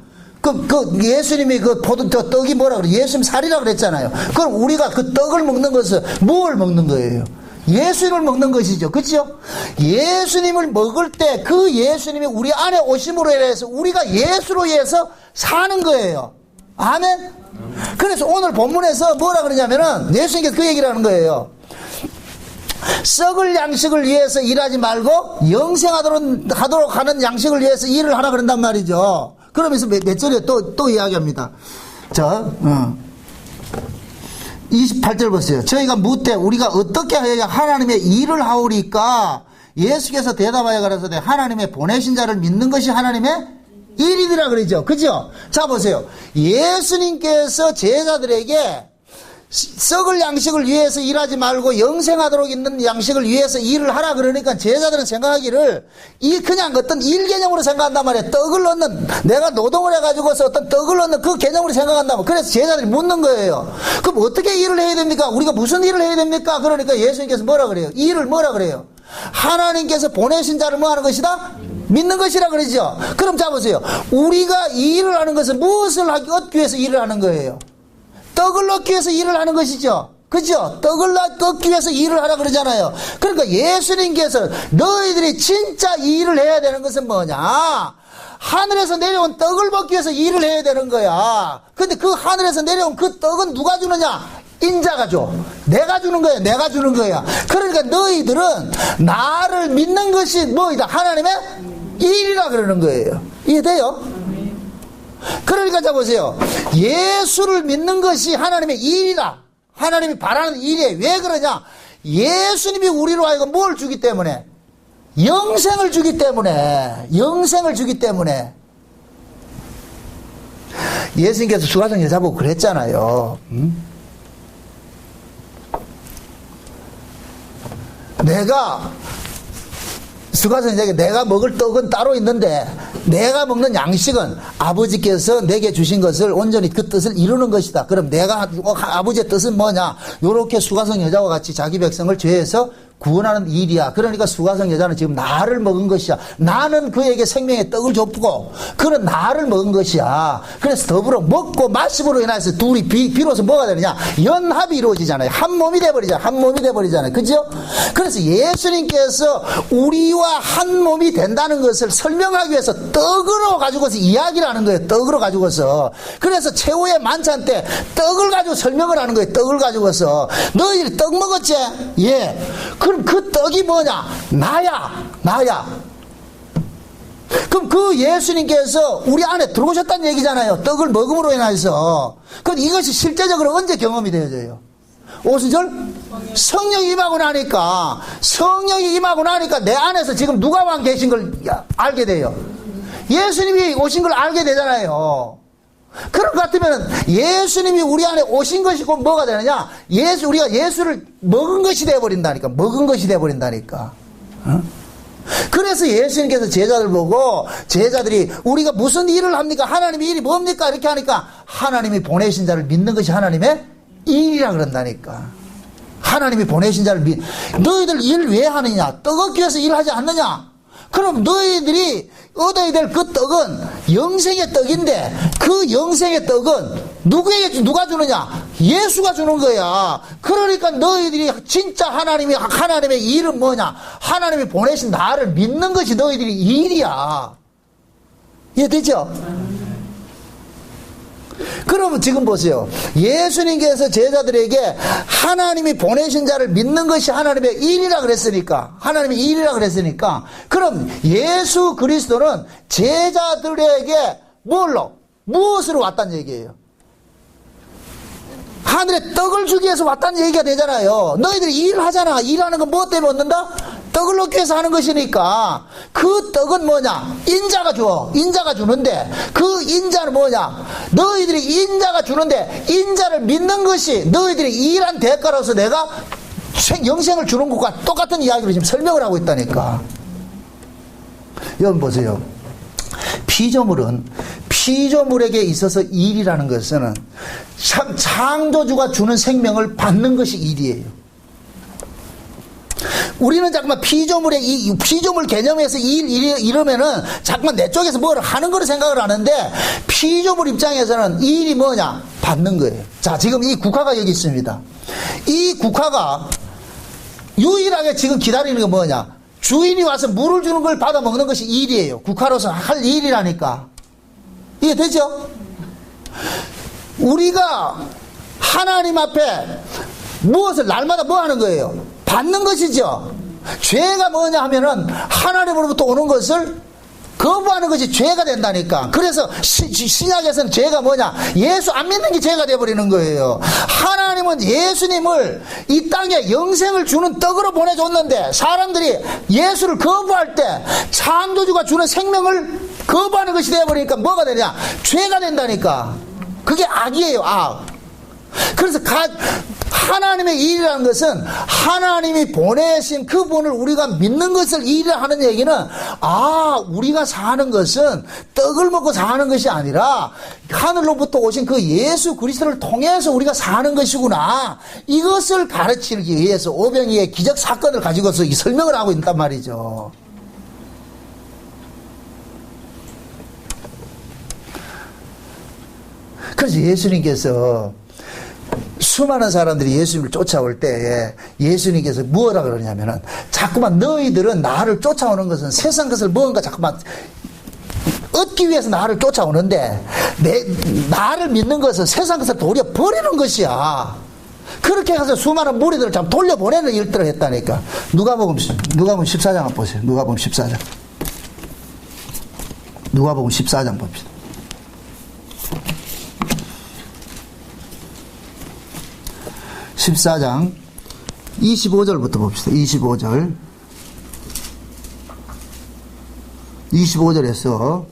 예수님이 떡이 뭐라 그래요? 예수님 살이라 그랬잖아요. 그럼 우리가 그 떡을 먹는 것은 뭘 먹는 거예요? 예수님을 먹는 것이죠. 그렇죠? 예수님을 먹을 때 그 예수님이 우리 안에 오심으로 인해서 우리가 예수로 인해서 사는 거예요. 아멘? 그래서 오늘 본문에서 뭐라 그러냐면은 예수님께서 그 얘기를 하는 거예요. 썩을 양식을 위해서 일하지 말고 영생하도록 하는 양식을 위해서 일을 하라 그런단 말이죠. 그러면서 몇 절에 또 이야기합니다. 28절 보세요. 저희가 묻되 우리가 어떻게 하여야 하나님의 일을 하오리까? 예수께서 대답하여 가라사대 하나님의 보내신 자를 믿는 것이 하나님의 일이더라 그러죠. 그죠? 자 보세요. 예수님께서 제자들에게 썩을 양식을 위해서 일하지 말고 영생하도록 있는 양식을 위해서 일을 하라 그러니까 제자들은 생각하기를 그냥 어떤 일 개념으로 생각한단 말이에요. 떡을 얻는, 내가 노동을 해가지고서 어떤 떡을 얻는 그 개념으로 생각한단 말이에요. 그래서 제자들이 묻는 거예요. 그럼 어떻게 일을 해야 됩니까? 우리가 무슨 일을 해야 됩니까? 그러니까 예수님께서 뭐라 그래요? 일을 뭐라 그래요? 하나님께서 보내신 자를 뭐 하는 것이다? 믿는 것이라 그러죠. 그럼 자 보세요. 우리가 이 일을 하는 것은 무엇을 얻기 위해서 일을 하는 거예요? 떡을 얻기 위해서 일을 하는 것이죠. 그죠? 떡을 얻기 위해서 일을 하라 그러잖아요. 그러니까 예수님께서 너희들이 진짜 일을 해야 되는 것은 뭐냐? 하늘에서 내려온 떡을 먹기 위해서 일을 해야 되는 거야. 근데 그 하늘에서 내려온 그 떡은 누가 주느냐? 인자가 줘. 내가 주는 거야. 내가 주는 거야. 그러니까 너희들은 나를 믿는 것이 뭐이다? 하나님의 일이라 그러는 거예요. 이해돼요? 그러니까 자 보세요. 예수를 믿는 것이 하나님의 일이다. 하나님이 바라는 일이에요. 왜 그러냐? 예수님이 우리로 하여금 뭘 주기 때문에? 영생을 주기 때문에. 영생을 주기 때문에. 예수님께서 수가성 여자 보고 그랬잖아요. 수가성 여자에게 내가 먹을 떡은 따로 있는데 내가 먹는 양식은 아버지께서 내게 주신 것을 온전히 그 뜻을 이루는 것이다. 그럼 내가 아버지의 뜻은 뭐냐? 요렇게 수가성 여자와 같이 자기 백성을 죄에서 구원하는 일이야. 그러니까 수가성 여자는 지금 나를 먹은 것이야. 나는 그에게 생명의 떡을 줬고 그는 나를 먹은 것이야. 그래서 더불어 먹고 마심으로 인해서 둘이 비로소 뭐가 되느냐? 연합이 이루어지잖아요. 한 몸이 돼버리잖아요. 한 몸이 돼버리잖아요. 그죠? 그래서 예수님께서 우리와 한 몸이 된다는 것을 설명하기 위해서 떡으로 가지고서 이야기를 하는 거예요. 떡으로 가지고서. 그래서 최후의 만찬 때 떡을 가지고 설명을 하는 거예요. 떡을 가지고서. 너희들이 떡 먹었지? 예. 그럼 그 떡이 뭐냐? 나야. 그럼 그 예수님께서 우리 안에 들어오셨다는 얘기잖아요. 떡을 먹음으로 인해서. 그럼 이것이 실제적으로 언제 경험이 되어져요? 오순절? 성령이 임하고 나니까 내 안에서 지금 누가 왕 계신 걸 알게 돼요. 예수님이 오신 걸 알게 되잖아요. 그런 것 같으면 예수님이 우리 안에 오신 것이 곧 뭐가 되느냐? 우리가 예수를 먹은 것이 되어버린다니까. 그래서 예수님께서 제자들 보고 제자들이 우리가 무슨 일을 합니까? 하나님의 일이 뭡니까? 이렇게 하니까 하나님이 보내신 자를 믿는 것이 하나님의 일이라 그런다니까. 하나님이 보내신 자를 너희들 일 왜 하느냐? 떡 얻기 위해서 일하지 않느냐? 그럼 너희들이 얻어야 될 그 떡은 영생의 떡인데 그 영생의 떡은 누가 주느냐? 예수가 주는 거야. 그러니까 너희들이 진짜 하나님의 일은 뭐냐? 하나님이 보내신 나를 믿는 것이 너희들이 일이야. 이해되죠? 그러면 지금 보세요. 예수님께서 제자들에게 하나님이 보내신 자를 믿는 것이 하나님의 일이라 그랬으니까, 그럼 예수 그리스도는 제자들에게 무엇으로 왔다는 얘기예요? 하늘에 떡을 주기 위해서 왔다는 얘기가 되잖아요. 너희들이 일하잖아. 일하는 건 뭐 때문에 얻는다? 떡을 얻기 위해서 하는 것이니까 그 떡은 뭐냐? 인자가 주는데 그 인자는 뭐냐? 너희들이 인자가 주는데 인자를 믿는 것이 너희들이 일한 대가로서 내가 영생을 주는 것과 똑같은 이야기로 지금 설명을 하고 있다니까. 여러분 보세요. 피조물에게 있어서 일이라는 것은 창조주가 주는 생명을 받는 것이 일이에요. 우리는 자꾸만 피조물의 이 피조물 개념에서 이러면은 자꾸만 내 쪽에서 뭘 하는 거로 생각을 하는데, 피조물 입장에서는 이 일이 뭐냐? 받는 거예요. 자, 지금 이 국화가 여기 있습니다. 이 국화가 유일하게 지금 기다리는 게 뭐냐? 주인이 와서 물을 주는 걸 받아 먹는 것이 일이에요. 국화로서 할 일이라니까. 이해 되죠? 우리가 하나님 앞에 무엇을 날마다 뭐 하는 거예요? 받는 것이죠. 죄가 뭐냐 하면은 하나님으로부터 오는 것을 거부하는 것이 죄가 된다니까. 그래서 신약에서는 죄가 뭐냐? 예수 안 믿는 게 죄가 되어버리는 거예요. 하나님은 예수님을 이 땅에 영생을 주는 떡으로 보내줬는데, 사람들이 예수를 거부할 때 창조주가 주는 생명을 거부하는 것이 되어버리니까 뭐가 되냐? 죄가 된다니까. 그게 악이에요, 악. 그래서 하나님의 일이라는 것은 하나님이 보내신 그분을 우리가 믿는 것을 일이라 하는 얘기는, 우리가 사는 것은 떡을 먹고 사는 것이 아니라 하늘로부터 오신 그 예수 그리스도를 통해서 우리가 사는 것이구나. 이것을 가르치기 위해서 오병이의 기적 사건을 가지고서 이 설명을 하고 있단 말이죠. 그래서 예수님께서 수많은 사람들이 예수님을 쫓아올 때에 예수님께서 뭐라 그러냐면은, 자꾸만 너희들은 나를 쫓아오는 것은 세상 것을 뭔가 자꾸만 얻기 위해서 나를 쫓아오는데, 나를 믿는 것은 세상 것을 도리어 버리는 것이야. 그렇게 해서 수많은 무리들을 참 돌려보내는 일들을 했다니까. 누가복음 14장 한번 보세요. 누가복음 14장. 누가복음 14장 봅시다. 14장 25절부터 봅시다. 25절에서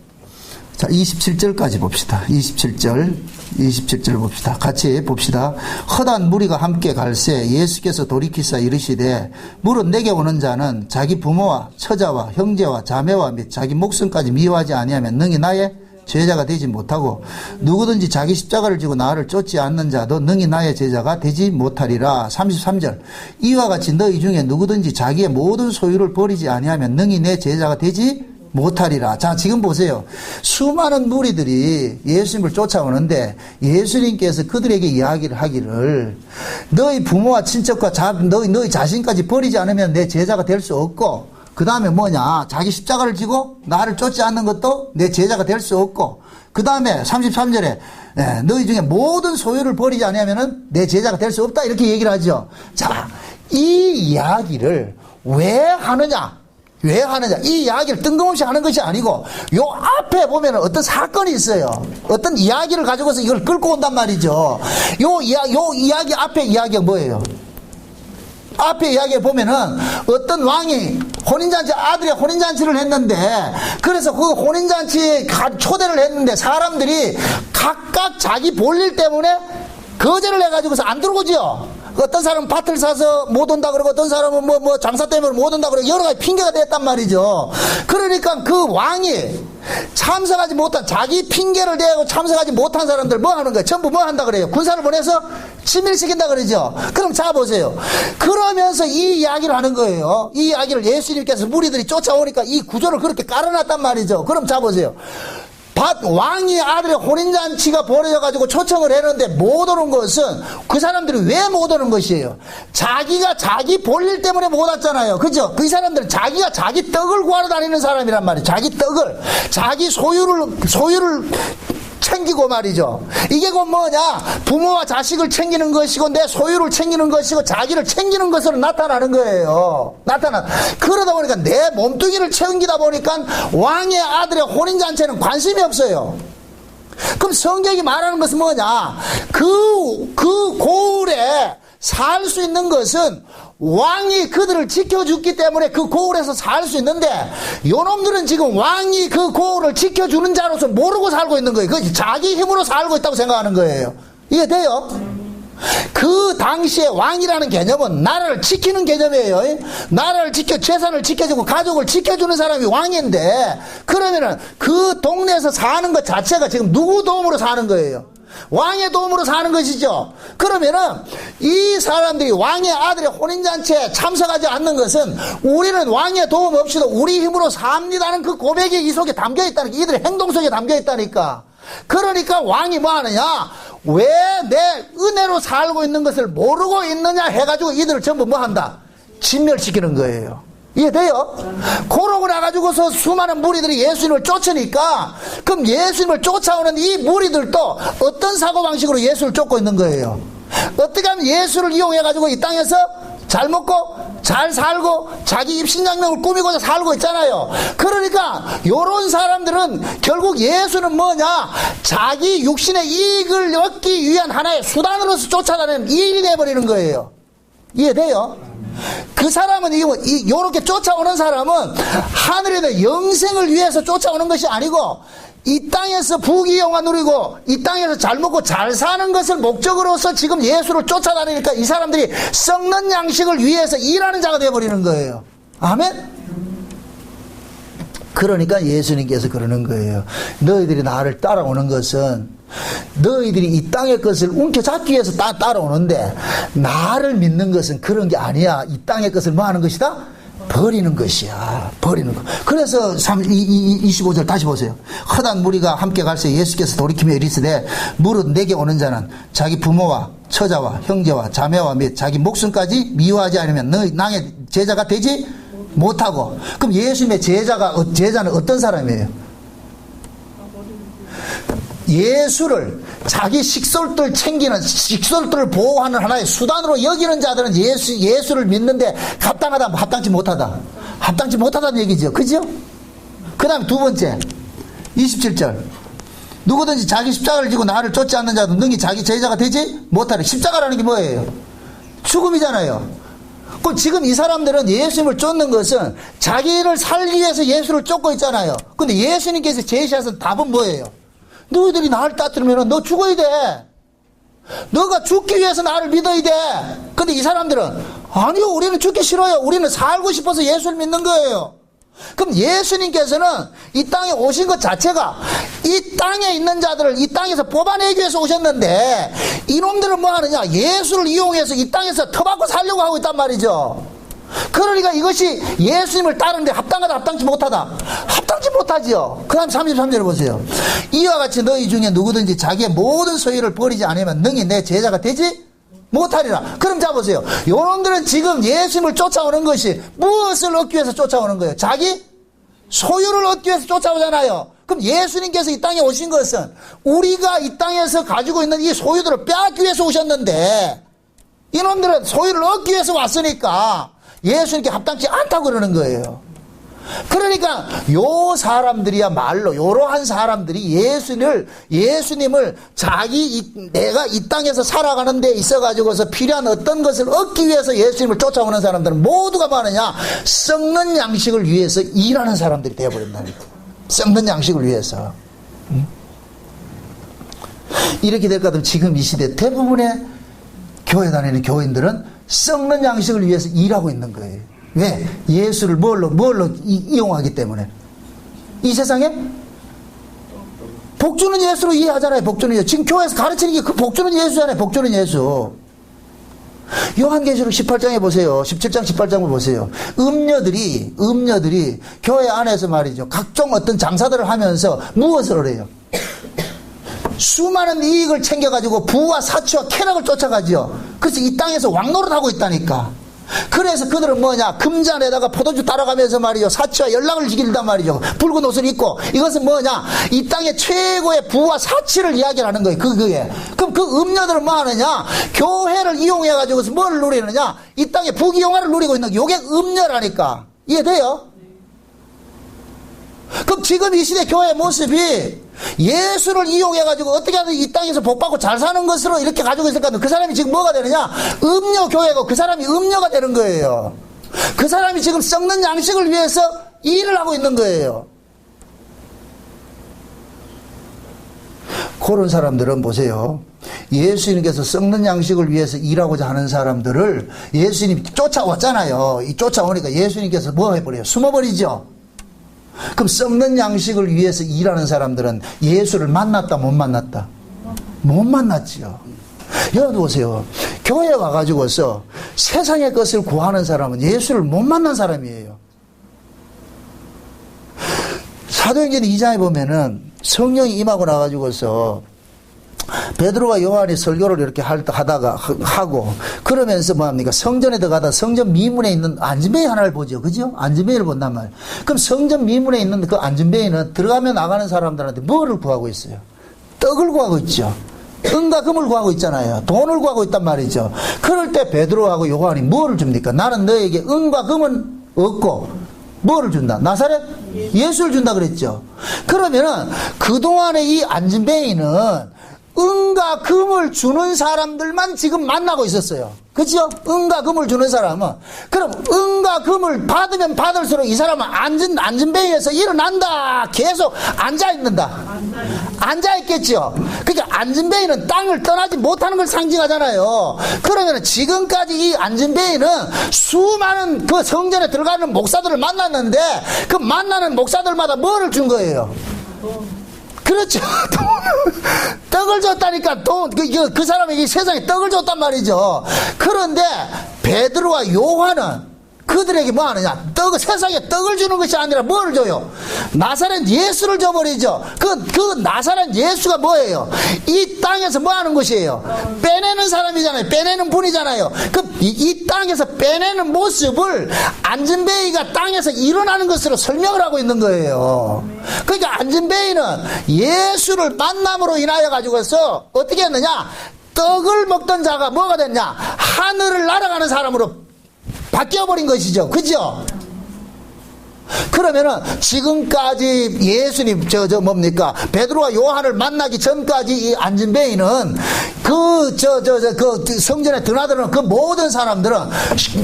자 27절까지 봅시다. 27절 봅시다. 같이 봅시다. 허다한 무리가 함께 갈새 예수께서 돌이키사 이르시되, 물은 내게 오는 자는 자기 부모와 처자와 형제와 자매와 및 자기 목숨까지 미워하지 아니하면 능히 나의 제자가 되지 못하고, 누구든지 자기 십자가를 지고 나를 쫓지 않는 자도 능히 나의 제자가 되지 못하리라. 33절. 이와 같이 너희 중에 누구든지 자기의 모든 소유를 버리지 아니하면 능히 내 제자가 되지 못하리라. 자, 지금 보세요. 수많은 무리들이 예수님을 쫓아오는데 예수님께서 그들에게 이야기를 하기를, 너희 부모와 친척과 너희 자신까지 버리지 않으면 내 제자가 될 수 없고, 그 다음에 뭐냐? 자기 십자가를 지고 나를 쫓지 않는 것도 내 제자가 될 수 없고, 그 다음에 33절에 너희 중에 모든 소유를 버리지 않으면 내 제자가 될 수 없다. 이렇게 얘기를 하죠. 자, 이 이야기를 왜 하느냐? 이 이야기를 뜬금없이 하는 것이 아니고, 요 앞에 보면 어떤 사건이 있어요. 어떤 이야기를 가지고서 이걸 끌고 온단 말이죠. 요 이야기 앞에 이야기가 뭐예요? 앞에 이야기에 보면은 어떤 왕이 아들의 혼인잔치를 했는데, 그래서 그 혼인잔치에 초대를 했는데 사람들이 각각 자기 볼일 때문에 거절을 해가지고서 안 들어오지요. 어떤 사람은 밭을 사서 못 온다 그러고, 어떤 사람은 장사 때문에 못 온다 그러고, 여러 가지 핑계가 됐단 말이죠. 그러니까 그 왕이 참석하지 못한, 자기 핑계를 대고 참석하지 못한 사람들 뭐 하는 거예요? 전부 뭐 한다 그래요? 군사를 보내서 치밀시킨다 그러죠. 그럼 자 보세요. 그러면서 이 이야기를 하는 거예요. 이 이야기를 예수님께서 무리들이 쫓아오니까 이 구조를 그렇게 깔아놨단 말이죠. 그럼 자 보세요. 왕이 아들의 혼인잔치가 벌어져가지고 초청을 했는데 못 오는 것은, 그 사람들이 왜 못 오는 것이에요? 자기가 자기 볼일 때문에 못 왔잖아요. 그죠? 그 사람들은 자기가 자기 떡을 구하러 다니는 사람이란 말이에요. 자기 떡을, 자기 소유를 챙기고 말이죠. 이게 곧 뭐냐? 부모와 자식을 챙기는 것이고 내 소유를 챙기는 것이고 자기를 챙기는 것으로 나타나는 거예요. 그러다 보니까 내 몸뚱이를 챙기다 보니까 왕의 아들의 혼인잔치에는 관심이 없어요. 그럼 성경이 말하는 것은 뭐냐? 그 고을에 살 수 있는 것은 왕이 그들을 지켜줬기 때문에 그 고을에서 살 수 있는데, 요놈들은 지금 왕이 그 고을을 지켜주는 자로서 모르고 살고 있는 거예요. 그 자기 힘으로 살고 있다고 생각하는 거예요. 이해돼요? 그 당시에 왕이라는 개념은 나라를 지키는 개념이에요. 나라를 재산을 지켜주고 가족을 지켜주는 사람이 왕인데, 그러면은 그 동네에서 사는 것 자체가 지금 누구 도움으로 사는 거예요? 왕의 도움으로 사는 것이죠. 그러면은 이 사람들이 왕의 아들의 혼인잔치에 참석하지 않는 것은 우리는 왕의 도움 없이도 우리 힘으로 삽니다는 그 고백이 이 속에 담겨 있다니까. 이들의 행동 속에 담겨 있다니까. 그러니까 왕이 뭐 하느냐? 왜 내 은혜로 살고 있는 것을 모르고 있느냐 해가지고 이들을 전부 뭐 한다? 진멸시키는 거예요. 이해돼요? 그러고 나가지고서 수많은 무리들이 예수님을 쫓으니까, 그럼 예수님을 쫓아오는 이 무리들도 어떤 사고방식으로 예수를 쫓고 있는 거예요? 어떻게 하면 예수를 이용해가지고 이 땅에서 잘 먹고 잘 살고 자기 입신장명을 꾸미고자 살고 있잖아요. 그러니까 요런 사람들은 결국 예수는 뭐냐? 자기 육신의 이익을 얻기 위한 하나의 수단으로서 쫓아다니는 일이 돼버리는 거예요. 이해돼요? 그 사람은 요렇게 쫓아오는 사람은 하늘에 대한 영생을 위해서 쫓아오는 것이 아니고 이 땅에서 부귀영화 누리고 이 땅에서 잘 먹고 잘 사는 것을 목적으로서 지금 예수를 쫓아다니니까 이 사람들이 썩는 양식을 위해서 일하는 자가 되어버리는 거예요. 아멘? 그러니까 예수님께서 그러는 거예요. 너희들이 나를 따라오는 것은 너희들이 이 땅의 것을 움켜잡기 위해서 따라오는데 나를 믿는 것은 그런 게 아니야. 이 땅의 것을 뭐 하는 것이다? 버리는 것이야. 버리는 것. 그래서 25절 다시 보세요. 허단 무리가 함께 갈새 예수께서 돌이키며 이르시되 무릇 내게 오는 자는 자기 부모와 처자와 형제와 자매와 및 자기 목숨까지 미워하지 않으면 너희 나의 제자가 되지 못하고. 그럼 예수님의 제자는 어떤 사람이에요? 예수를 자기 식솔들 챙기는, 식솔들을 보호하는 하나의 수단으로 여기는 자들은 예수를 믿는데 합당하다, 합당치 못하다. 합당치 못하다는 얘기죠. 그죠? 그 다음 두 번째 27절 누구든지 자기 십자가를 지고 나를 쫓지 않는 자도 능히 자기 제자가 되지 못하리. 십자가라는 게 뭐예요? 죽음이잖아요. 그럼 지금 이 사람들은 예수님을 쫓는 것은 자기를 살기 위해서 예수를 쫓고 있잖아요. 근데 예수님께서 제시하신 답은 뭐예요? 너희들이 나를 따르면 너 죽어야 돼. 너가 죽기 위해서 나를 믿어야 돼. 근데 이 사람들은 아니요, 우리는 죽기 싫어요. 우리는 살고 싶어서 예수를 믿는 거예요. 그럼 예수님께서는 이 땅에 오신 것 자체가 이 땅에 있는 자들을 이 땅에서 뽑아내기 위해서 오셨는데 이놈들은 뭐 하느냐? 예수를 이용해서 이 땅에서 터받고 살려고 하고 있단 말이죠. 그러니까 이것이 예수님을 따르는데 합당하다, 합당치 못하다. 합당치 못하지요. 그 다음 33절을 보세요. 이와 같이 너희 중에 누구든지 자기의 모든 소유를 버리지 않으면 능히 내 제자가 되지 못하리라. 그럼 자 보세요. 요놈들은 지금 예수님을 쫓아오는 것이 무엇을 얻기 위해서 쫓아오는 거예요? 자기 소유를 얻기 위해서 쫓아오잖아요. 그럼 예수님께서 이 땅에 오신 것은 우리가 이 땅에서 가지고 있는 이 소유들을 빼앗기 위해서 오셨는데 이놈들은 소유를 얻기 위해서 왔으니까 예수님께 합당치 않다고 그러는 거예요. 그러니까 요 사람들이야말로 요러한 사람들이 예수님을 내가 이 땅에서 살아가는 데 있어 가지고서 필요한 어떤 것을 얻기 위해서 예수님을 쫓아오는 사람들은 모두가 뭐하느냐? 썩는 양식을 위해서 일하는 사람들이 되어버린다는 거예요. 썩는 양식을 위해서. 이렇게 될 것 같으면 지금 이 시대 대부분의 교회 다니는 교인들은 썩는 양식을 위해서 일하고 있는 거예요. 왜? 예수를 뭘로 이용하기 때문에. 이 세상에 복주는 예수로 이해하잖아요. 복주는 예수. 지금 교회에서 가르치는 게 그 복주는 예수잖아요. 복주는 예수. 요한계시록 18장에 보세요. 17장 18장을 보세요. 음녀들이 교회 안에서 말이죠. 각종 어떤 장사들을 하면서 무엇을 해요? 수많은 이익을 챙겨가지고 부와 사치와 쾌락을 쫓아가지요. 그래서 이 땅에서 왕노릇하고 있다니까. 그래서 그들은 뭐냐? 금잔에다가 포도주 따라가면서 말이죠. 사치와 연락을 지킨단 말이죠. 붉은 옷을 입고. 이것은 뭐냐? 이 땅의 최고의 부와 사치를 이야기하는 거예요. 그게. 그럼 그 음녀들은 뭐 하느냐? 교회를 이용해가지고 뭘 누리느냐? 이 땅의 부귀영화를 누리고 있는 게 요게 음녀라니까. 이해돼요? 그럼 지금 이 시대 교회의 모습이 예수를 이용해가지고 어떻게 하든 이 땅에서 복받고 잘 사는 것으로 이렇게 가지고 있을 것 같은데 그 사람이 지금 뭐가 되느냐? 음녀 교회고 그 사람이 음녀가 되는 거예요. 그 사람이 지금 썩는 양식을 위해서 일을 하고 있는 거예요. 그런 사람들은 보세요. 예수님께서 썩는 양식을 위해서 일하고자 하는 사람들을 예수님이 쫓아왔잖아요. 이 쫓아오니까 예수님께서 뭐 해버려요? 숨어버리죠. 그럼 썩는 양식을 위해서 일하는 사람들은 예수를 만났다 못 만났다? 못 만났지요. 여러분 보세요. 교회 와가지고서 세상의 것을 구하는 사람은 예수를 못 만난 사람이에요. 사도행전 2장에 보면은 성령이 임하고 나가지고서 베드로와 요한이 설교를 이렇게 하다가 하고 그러면서 뭐합니까? 성전에 들어가다 성전 미문에 있는 안전뱅이 하나를 보죠. 그죠? 안전뱅이를 본단 말이에요. 그럼 성전 미문에 있는 그 안전뱅이는 들어가면 나가는 사람들한테 뭐를 구하고 있어요? 떡을 구하고 있죠. 은과 금을 구하고 있잖아요. 돈을 구하고 있단 말이죠. 그럴 때 베드로하고 요한이 뭐를 줍니까? 나는 너에게 은과 금은 없고 뭐를 준다? 나사렛? 예수를 준다 그랬죠. 그러면은 그동안의 이 안전뱅이는 은과 금을 주는 사람들만 지금 만나고 있었어요. 그죠? 은과 금을 주는 사람은. 그럼 은과 금을 받으면 받을수록 이 사람은 안전뱅이에서 일어난다. 계속 앉아있는다. 앉아있겠죠. 그러니까 안전뱅이는 땅을 떠나지 못하는 걸 상징하잖아요. 그러면 지금까지 이 안전뱅이는 수많은 그 성전에 들어가는 목사들을 만났는데 그 만나는 목사들마다 뭐를 준 거예요? 그렇죠. 떡을 줬다니까. 그 사람에게 세상에 떡을 줬단 말이죠. 그런데 베드로와 요한은 그들에게 뭐 하느냐? 세상에 떡을 주는 것이 아니라 뭘 줘요? 나사렛 예수를 줘버리죠. 그 나사렛 예수가 뭐예요? 이 땅에서 뭐 하는 것이에요? 빼내는 사람이잖아요. 빼내는 분이잖아요. 이 땅에서 빼내는 모습을 안전뱅이가 땅에서 일어나는 것으로 설명을 하고 있는 거예요. 그러니까 안전뱅이는 예수를 만남으로 인하여 가지고서 어떻게 했느냐? 떡을 먹던 자가 뭐가 됐냐? 하늘을 날아가는 사람으로 바뀌어버린 것이죠. 그죠? 그러면은 지금까지 예수님 뭡니까? 베드로와 요한을 만나기 전까지 이 안전뱅이는 그 성전에 드나드는 그 모든 사람들은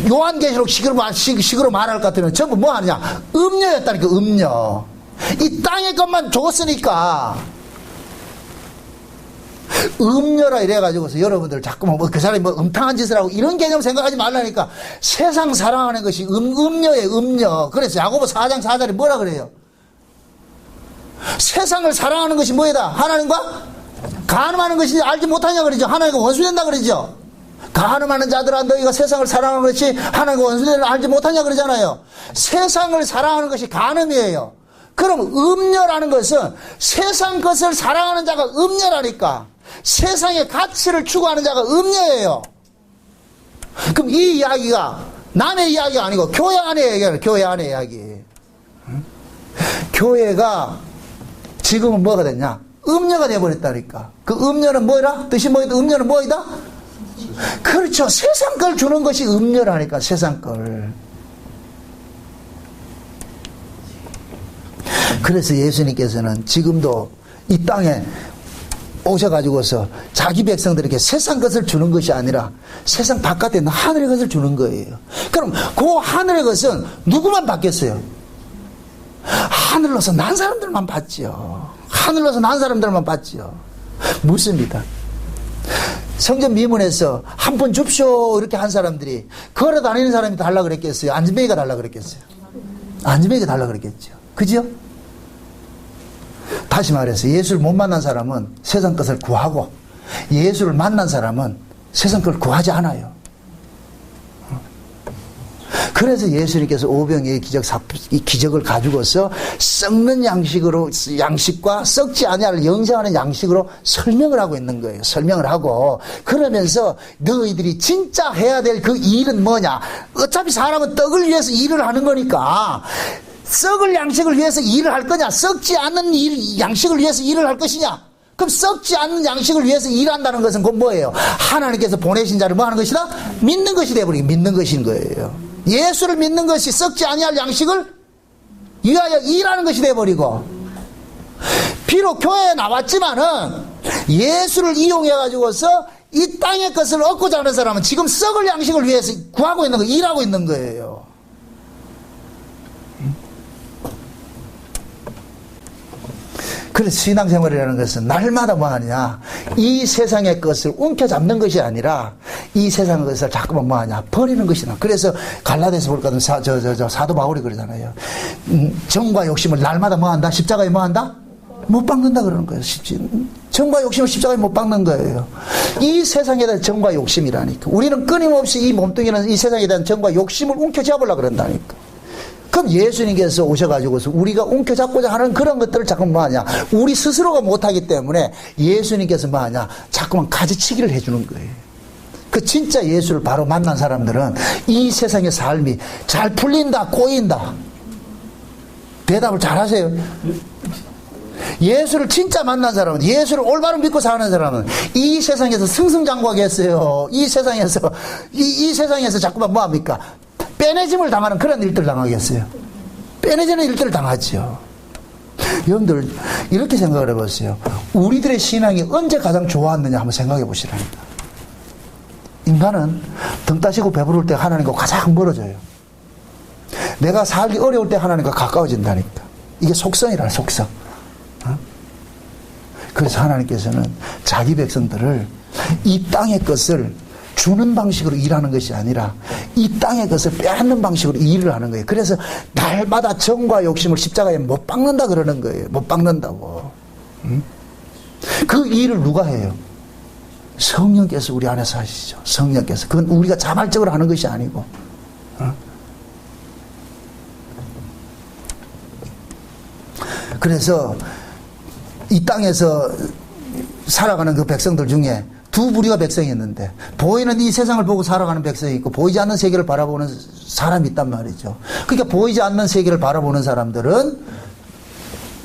요한계시록 식으로 말할 것 같으면 전부 뭐 하느냐? 음녀였다니까. 음녀. 이 땅의 것만 줬으니까 음녀라 이래가지고서 여러분들 자꾸만 그 사람이 뭐 음탕한 짓을 하고 이런 개념 생각하지 말라니까. 세상 사랑하는 것이 음녀예요. 음녀. 그래서 야고보 4장 4절에 뭐라 그래요? 세상을 사랑하는 것이 뭐이다? 하나님과 간음하는 것이 알지 못하냐 그러죠. 하나님과 원수된다 그러죠. 간음하는 자들아 너희가 세상을 사랑하는 것이 하나님과 원수된다 알지 못하냐 그러잖아요. 세상을 사랑하는 것이 간음이에요. 그럼 음녀라는 것은 세상 것을 사랑하는 자가 음녀라니까. 세상의 가치를 추구하는 자가 음녀예요. 그럼 이 이야기가 남의 이야기가 아니고 교회 안의 얘기예요. 교회 안의 이야기. 교회가 지금은 뭐가 됐냐? 음녀가 되어버렸다니까. 그 음녀는 뭐라? 뜻이 뭐이다? 음녀는 뭐이다? 그렇죠. 세상 걸 주는 것이 음녀라니까. 세상 걸. 그래서 예수님께서는 지금도 이 땅에 오셔가지고서 자기 백성들에게 세상 것을 주는 것이 아니라 세상 바깥에 있는 하늘의 것을 주는 거예요. 그럼 그 하늘의 것은 누구만 받겠어요? 하늘로서 난 사람들만 받지요. 하늘로서 난 사람들만 받지요. 묻습니다. 성전 미문에서 한 번 줍쇼 이렇게 한 사람들이 걸어 다니는 사람이 달라 그랬겠어요? 안전뱅이가 달라 그랬겠어요? 안전뱅이가 달라 그랬겠죠. 그죠? 다시 말해서 예수를 못 만난 사람은 세상 것을 구하고 예수를 만난 사람은 세상 걸 구하지 않아요. 그래서 예수님께서 오병이의 기적을 가지고서 썩는 양식과 썩지 아니할 영생하는 양식으로 설명을 하고 있는 거예요. 설명을 하고 그러면서 너희들이 진짜 해야 될 그 일은 뭐냐? 어차피 사람은 떡을 위해서 일을 하는 거니까 썩을 양식을 위해서 일을 할 거냐? 썩지 않는 양식을 위해서 일을 할 것이냐? 그럼 썩지 않는 양식을 위해서 일한다는 것은 그건 뭐예요? 하나님께서 보내신 자를 뭐 하는 것이다? 믿는 것이 되어버리고 믿는 것인 거예요. 예수를 믿는 것이 썩지 아니할 양식을 위하여 일하는 것이 되어버리고, 비록 교회에 나왔지만은 예수를 이용해가지고서 이 땅의 것을 얻고자 하는 사람은 지금 썩을 양식을 위해서 구하고 있는 거, 일하고 있는 거예요. 그래서 신앙생활이라는 것은 날마다 뭐 하느냐, 이 세상의 것을 움켜잡는 것이 아니라 이 세상의 것을 자꾸만 뭐 하냐, 버리는 것이다. 그래서 갈라디아서 볼 거든 사도 바울이 그러잖아요. 정과 욕심을 날마다 뭐 한다? 십자가에 뭐 한다? 못 박는다 그러는 거예요. 정과 욕심을 십자가에 못 박는 거예요. 이 세상에 대한 정과 욕심이라니까. 우리는 끊임없이 이 몸뚱이는 이 세상에 대한 정과 욕심을 움켜잡으려고 그런다니까. 그럼 예수님께서 오셔가지고서 우리가 움켜잡고자 하는 그런 것들을 자꾸 뭐하냐, 우리 스스로가 못하기 때문에 예수님께서 뭐하냐, 자꾸만 가지치기를 해주는 거예요. 그 진짜 예수를 바로 만난 사람들은 이 세상의 삶이 잘 풀린다, 꼬인다. 대답을 잘 하세요. 예수를 진짜 만난 사람은, 예수를 올바로 믿고 사는 사람은 이 세상에서 승승장구하겠어요. 이 세상에서 자꾸만 뭐합니까? 빼내짐을 당하는 그런 일들을 당하겠어요. 빼내지는 일들을 당하죠. 여러분들 이렇게 생각을 해보세요. 우리들의 신앙이 언제 가장 좋았느냐 한번 생각해 보시라니까. 인간은 등 따시고 배부를 때 하나님과 가장 멀어져요. 내가 살기 어려울 때 하나님과 가까워진다니까. 이게 속성이라, 속성. 그래서 하나님께서는 자기 백성들을 이 땅의 것을 주는 방식으로 일하는 것이 아니라 이 땅의 것을 빼앗는 방식으로 일을 하는 거예요. 그래서 날마다 정과 욕심을 십자가에 못 박는다 그러는 거예요. 못 박는다고. 그 일을 누가 해요? 성령께서 우리 안에서 하시죠. 성령께서. 그건 우리가 자발적으로 하는 것이 아니고. 그래서 이 땅에서 살아가는 그 백성들 중에 두 부류가 백성이 있는데, 보이는 이 세상을 보고 살아가는 백성이 있고 보이지 않는 세계를 바라보는 사람이 있단 말이죠. 그러니까 보이지 않는 세계를 바라보는 사람들은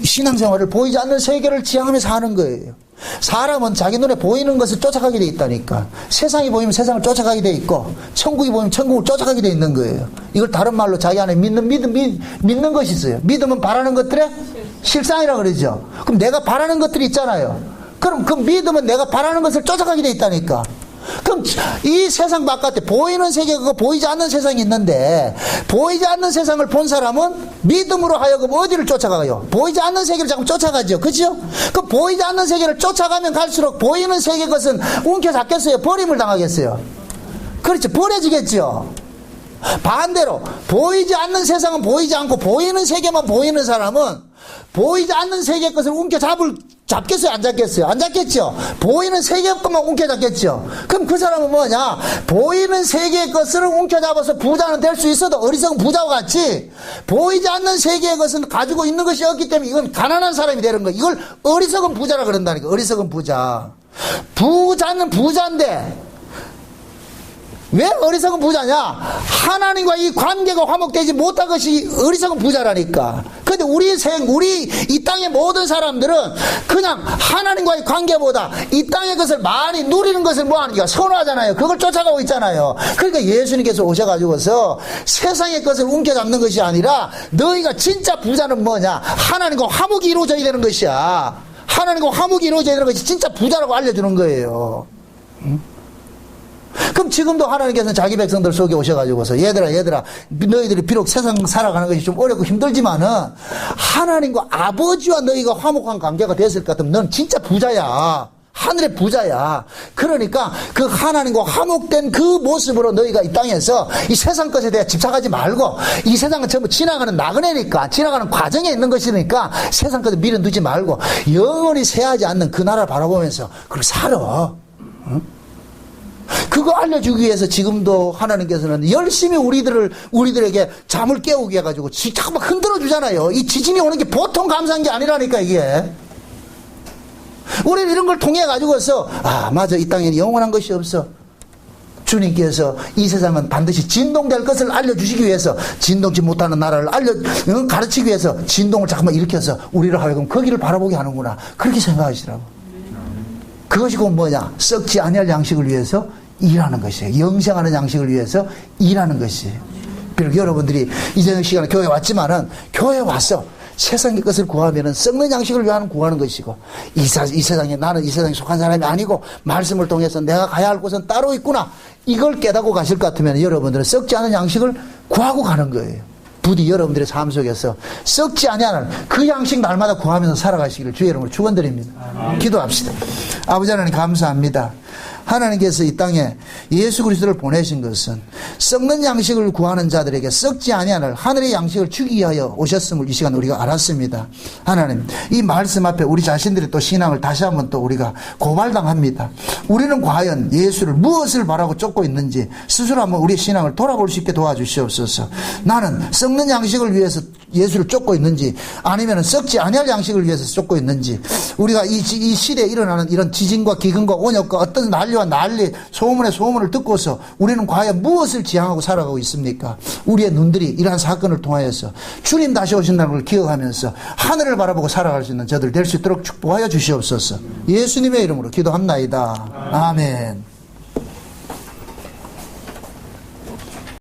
신앙생활을 보이지 않는 세계를 지향하며 사는 거예요. 사람은 자기 눈에 보이는 것을 쫓아가게 돼 있다니까. 세상이 보이면 세상을 쫓아가게 돼 있고 천국이 보이면 천국을 쫓아가게 돼 있는 거예요. 이걸 다른 말로 자기 안에 믿는 것이 있어요. 믿음은 바라는 것들의 실상이라 그러죠. 그럼 내가 바라는 것들이 있잖아요. 그럼 그 믿음은 내가 바라는 것을 쫓아가게 돼 있다니까. 그럼 이 세상 바깥에 보이는 세계가 보이지 않는 세상이 있는데, 보이지 않는 세상을 본 사람은 믿음으로 하여금 어디를 쫓아가요? 보이지 않는 세계를 자꾸 쫓아가죠. 그죠? 그 보이지 않는 세계를 쫓아가면 갈수록 보이는 세계 것은 움켜잡겠어요? 버림을 당하겠어요? 그렇죠. 버려지겠죠. 반대로 보이지 않는 세상은 보이지 않고 보이는 세계만 보이는 사람은 보이지 않는 세계 것을 잡겠어요? 안 잡겠어요? 안 잡겠죠? 보이는 세계 것만 움켜잡겠죠? 그럼 그 사람은 뭐냐? 보이는 세계의 것을 움켜잡아서 부자는 될 수 있어도 어리석은 부자와 같이 보이지 않는 세계의 것은 가지고 있는 것이 없기 때문에 이건 가난한 사람이 되는 거예요. 이걸 어리석은 부자라 그런다니까. 어리석은 부자. 부자는 부자인데 왜 어리석은 부자냐? 하나님과 이 관계가 화목되지 못한 것이 어리석은 부자라니까. 근데 우리 이 땅의 모든 사람들은 그냥 하나님과의 관계보다 이 땅의 것을 많이 누리는 것을 뭐하는가? 선호하잖아요. 그걸 쫓아가고 있잖아요. 그러니까 예수님께서 오셔가지고서 세상의 것을 움켜잡는 것이 아니라 너희가 진짜 부자는 뭐냐? 하나님과 화목이 이루어져야 되는 것이야. 하나님과 화목이 이루어져야 되는 것이 진짜 부자라고 알려주는 거예요. 그럼 지금도 하나님께서는 자기 백성들 속에 오셔가지고서 얘들아 너희들이 비록 세상 살아가는 것이 좀 어렵고 힘들지만은 하나님과 아버지와 너희가 화목한 관계가 됐을 것 같으면 넌 진짜 부자야. 하늘의 부자야. 그러니까 그 하나님과 화목된 그 모습으로 너희가 이 땅에서 이 세상 것에 대해 집착하지 말고, 이 세상은 전부 지나가는 나그네니까, 지나가는 과정에 있는 것이니까 세상 것에 미련 두지 말고 영원히 새하지 않는 그 나라를 바라보면서 그걸 살아. 응? 그거 알려주기 위해서 지금도 하나님께서는 열심히 우리들에게 잠을 깨우게 해가지고 자꾸만 흔들어 주잖아요. 이 지진이 오는 게 보통 감사한 게 아니라니까, 이게. 우리는 이런 걸 통해 가지고서 맞아, 이 땅에는 영원한 것이 없어. 주님께서 이 세상은 반드시 진동될 것을 알려주시기 위해서 진동치 못하는 나라를 가르치기 위해서 진동을 자꾸만 일으켜서 우리를 하여금 거기를 바라보게 하는구나. 그렇게 생각하시라고. 그것이 곧 뭐냐? 썩지 아니할 양식을 위해서 일하는 것이에요. 영생하는 양식을 위해서 일하는 것이에요. 비록 여러분들이 이전 시간에 교회에 왔지만은 교회에 와서 세상의 것을 구하면은 썩는 양식을 위하는 구하는 것이고, 이 세상에 나는 이 세상에 속한 사람이 아니고 말씀을 통해서 내가 가야 할 곳은 따로 있구나. 이걸 깨닫고 가실 것 같으면 여러분들은 썩지 않은 양식을 구하고 가는 거예요. 부디 여러분들의 삶 속에서 썩지 아니하는 그 양식 날마다 구하면서 살아가시기를 주의 이름으로 축원드립니다. 기도합시다. 아버지 하나님 감사합니다. 하나님께서 이 땅에 예수 그리스도를 보내신 것은 썩는 양식을 구하는 자들에게 썩지 아니하는 하늘의 양식을 주기 위하여 오셨음을 이 시간 우리가 알았습니다. 하나님, 이 말씀 앞에 우리 자신들의 또 신앙을 다시 한번 또 우리가 고발당합니다. 우리는 과연 예수를 무엇을 바라고 쫓고 있는지 스스로 한번 우리의 신앙을 돌아볼 수 있게 도와주시옵소서. 나는 썩는 양식을 위해서 예수를 쫓고 있는지, 아니면 썩지 아니할 양식을 위해서 쫓고 있는지, 우리가 이 시대에 일어나는 이런 지진과 기근과 온역과 어떤 난리와 난리, 소문을 듣고서 우리는 과연 무엇을 지향하고 살아가고 있습니까? 우리의 눈들이 이러한 사건을 통하여서 주님 다시 오신다는 걸 기억하면서 하늘을 바라보고 살아갈 수 있는 저들 될 수 있도록 축복하여 주시옵소서. 예수님의 이름으로 기도합나이다. 아멘.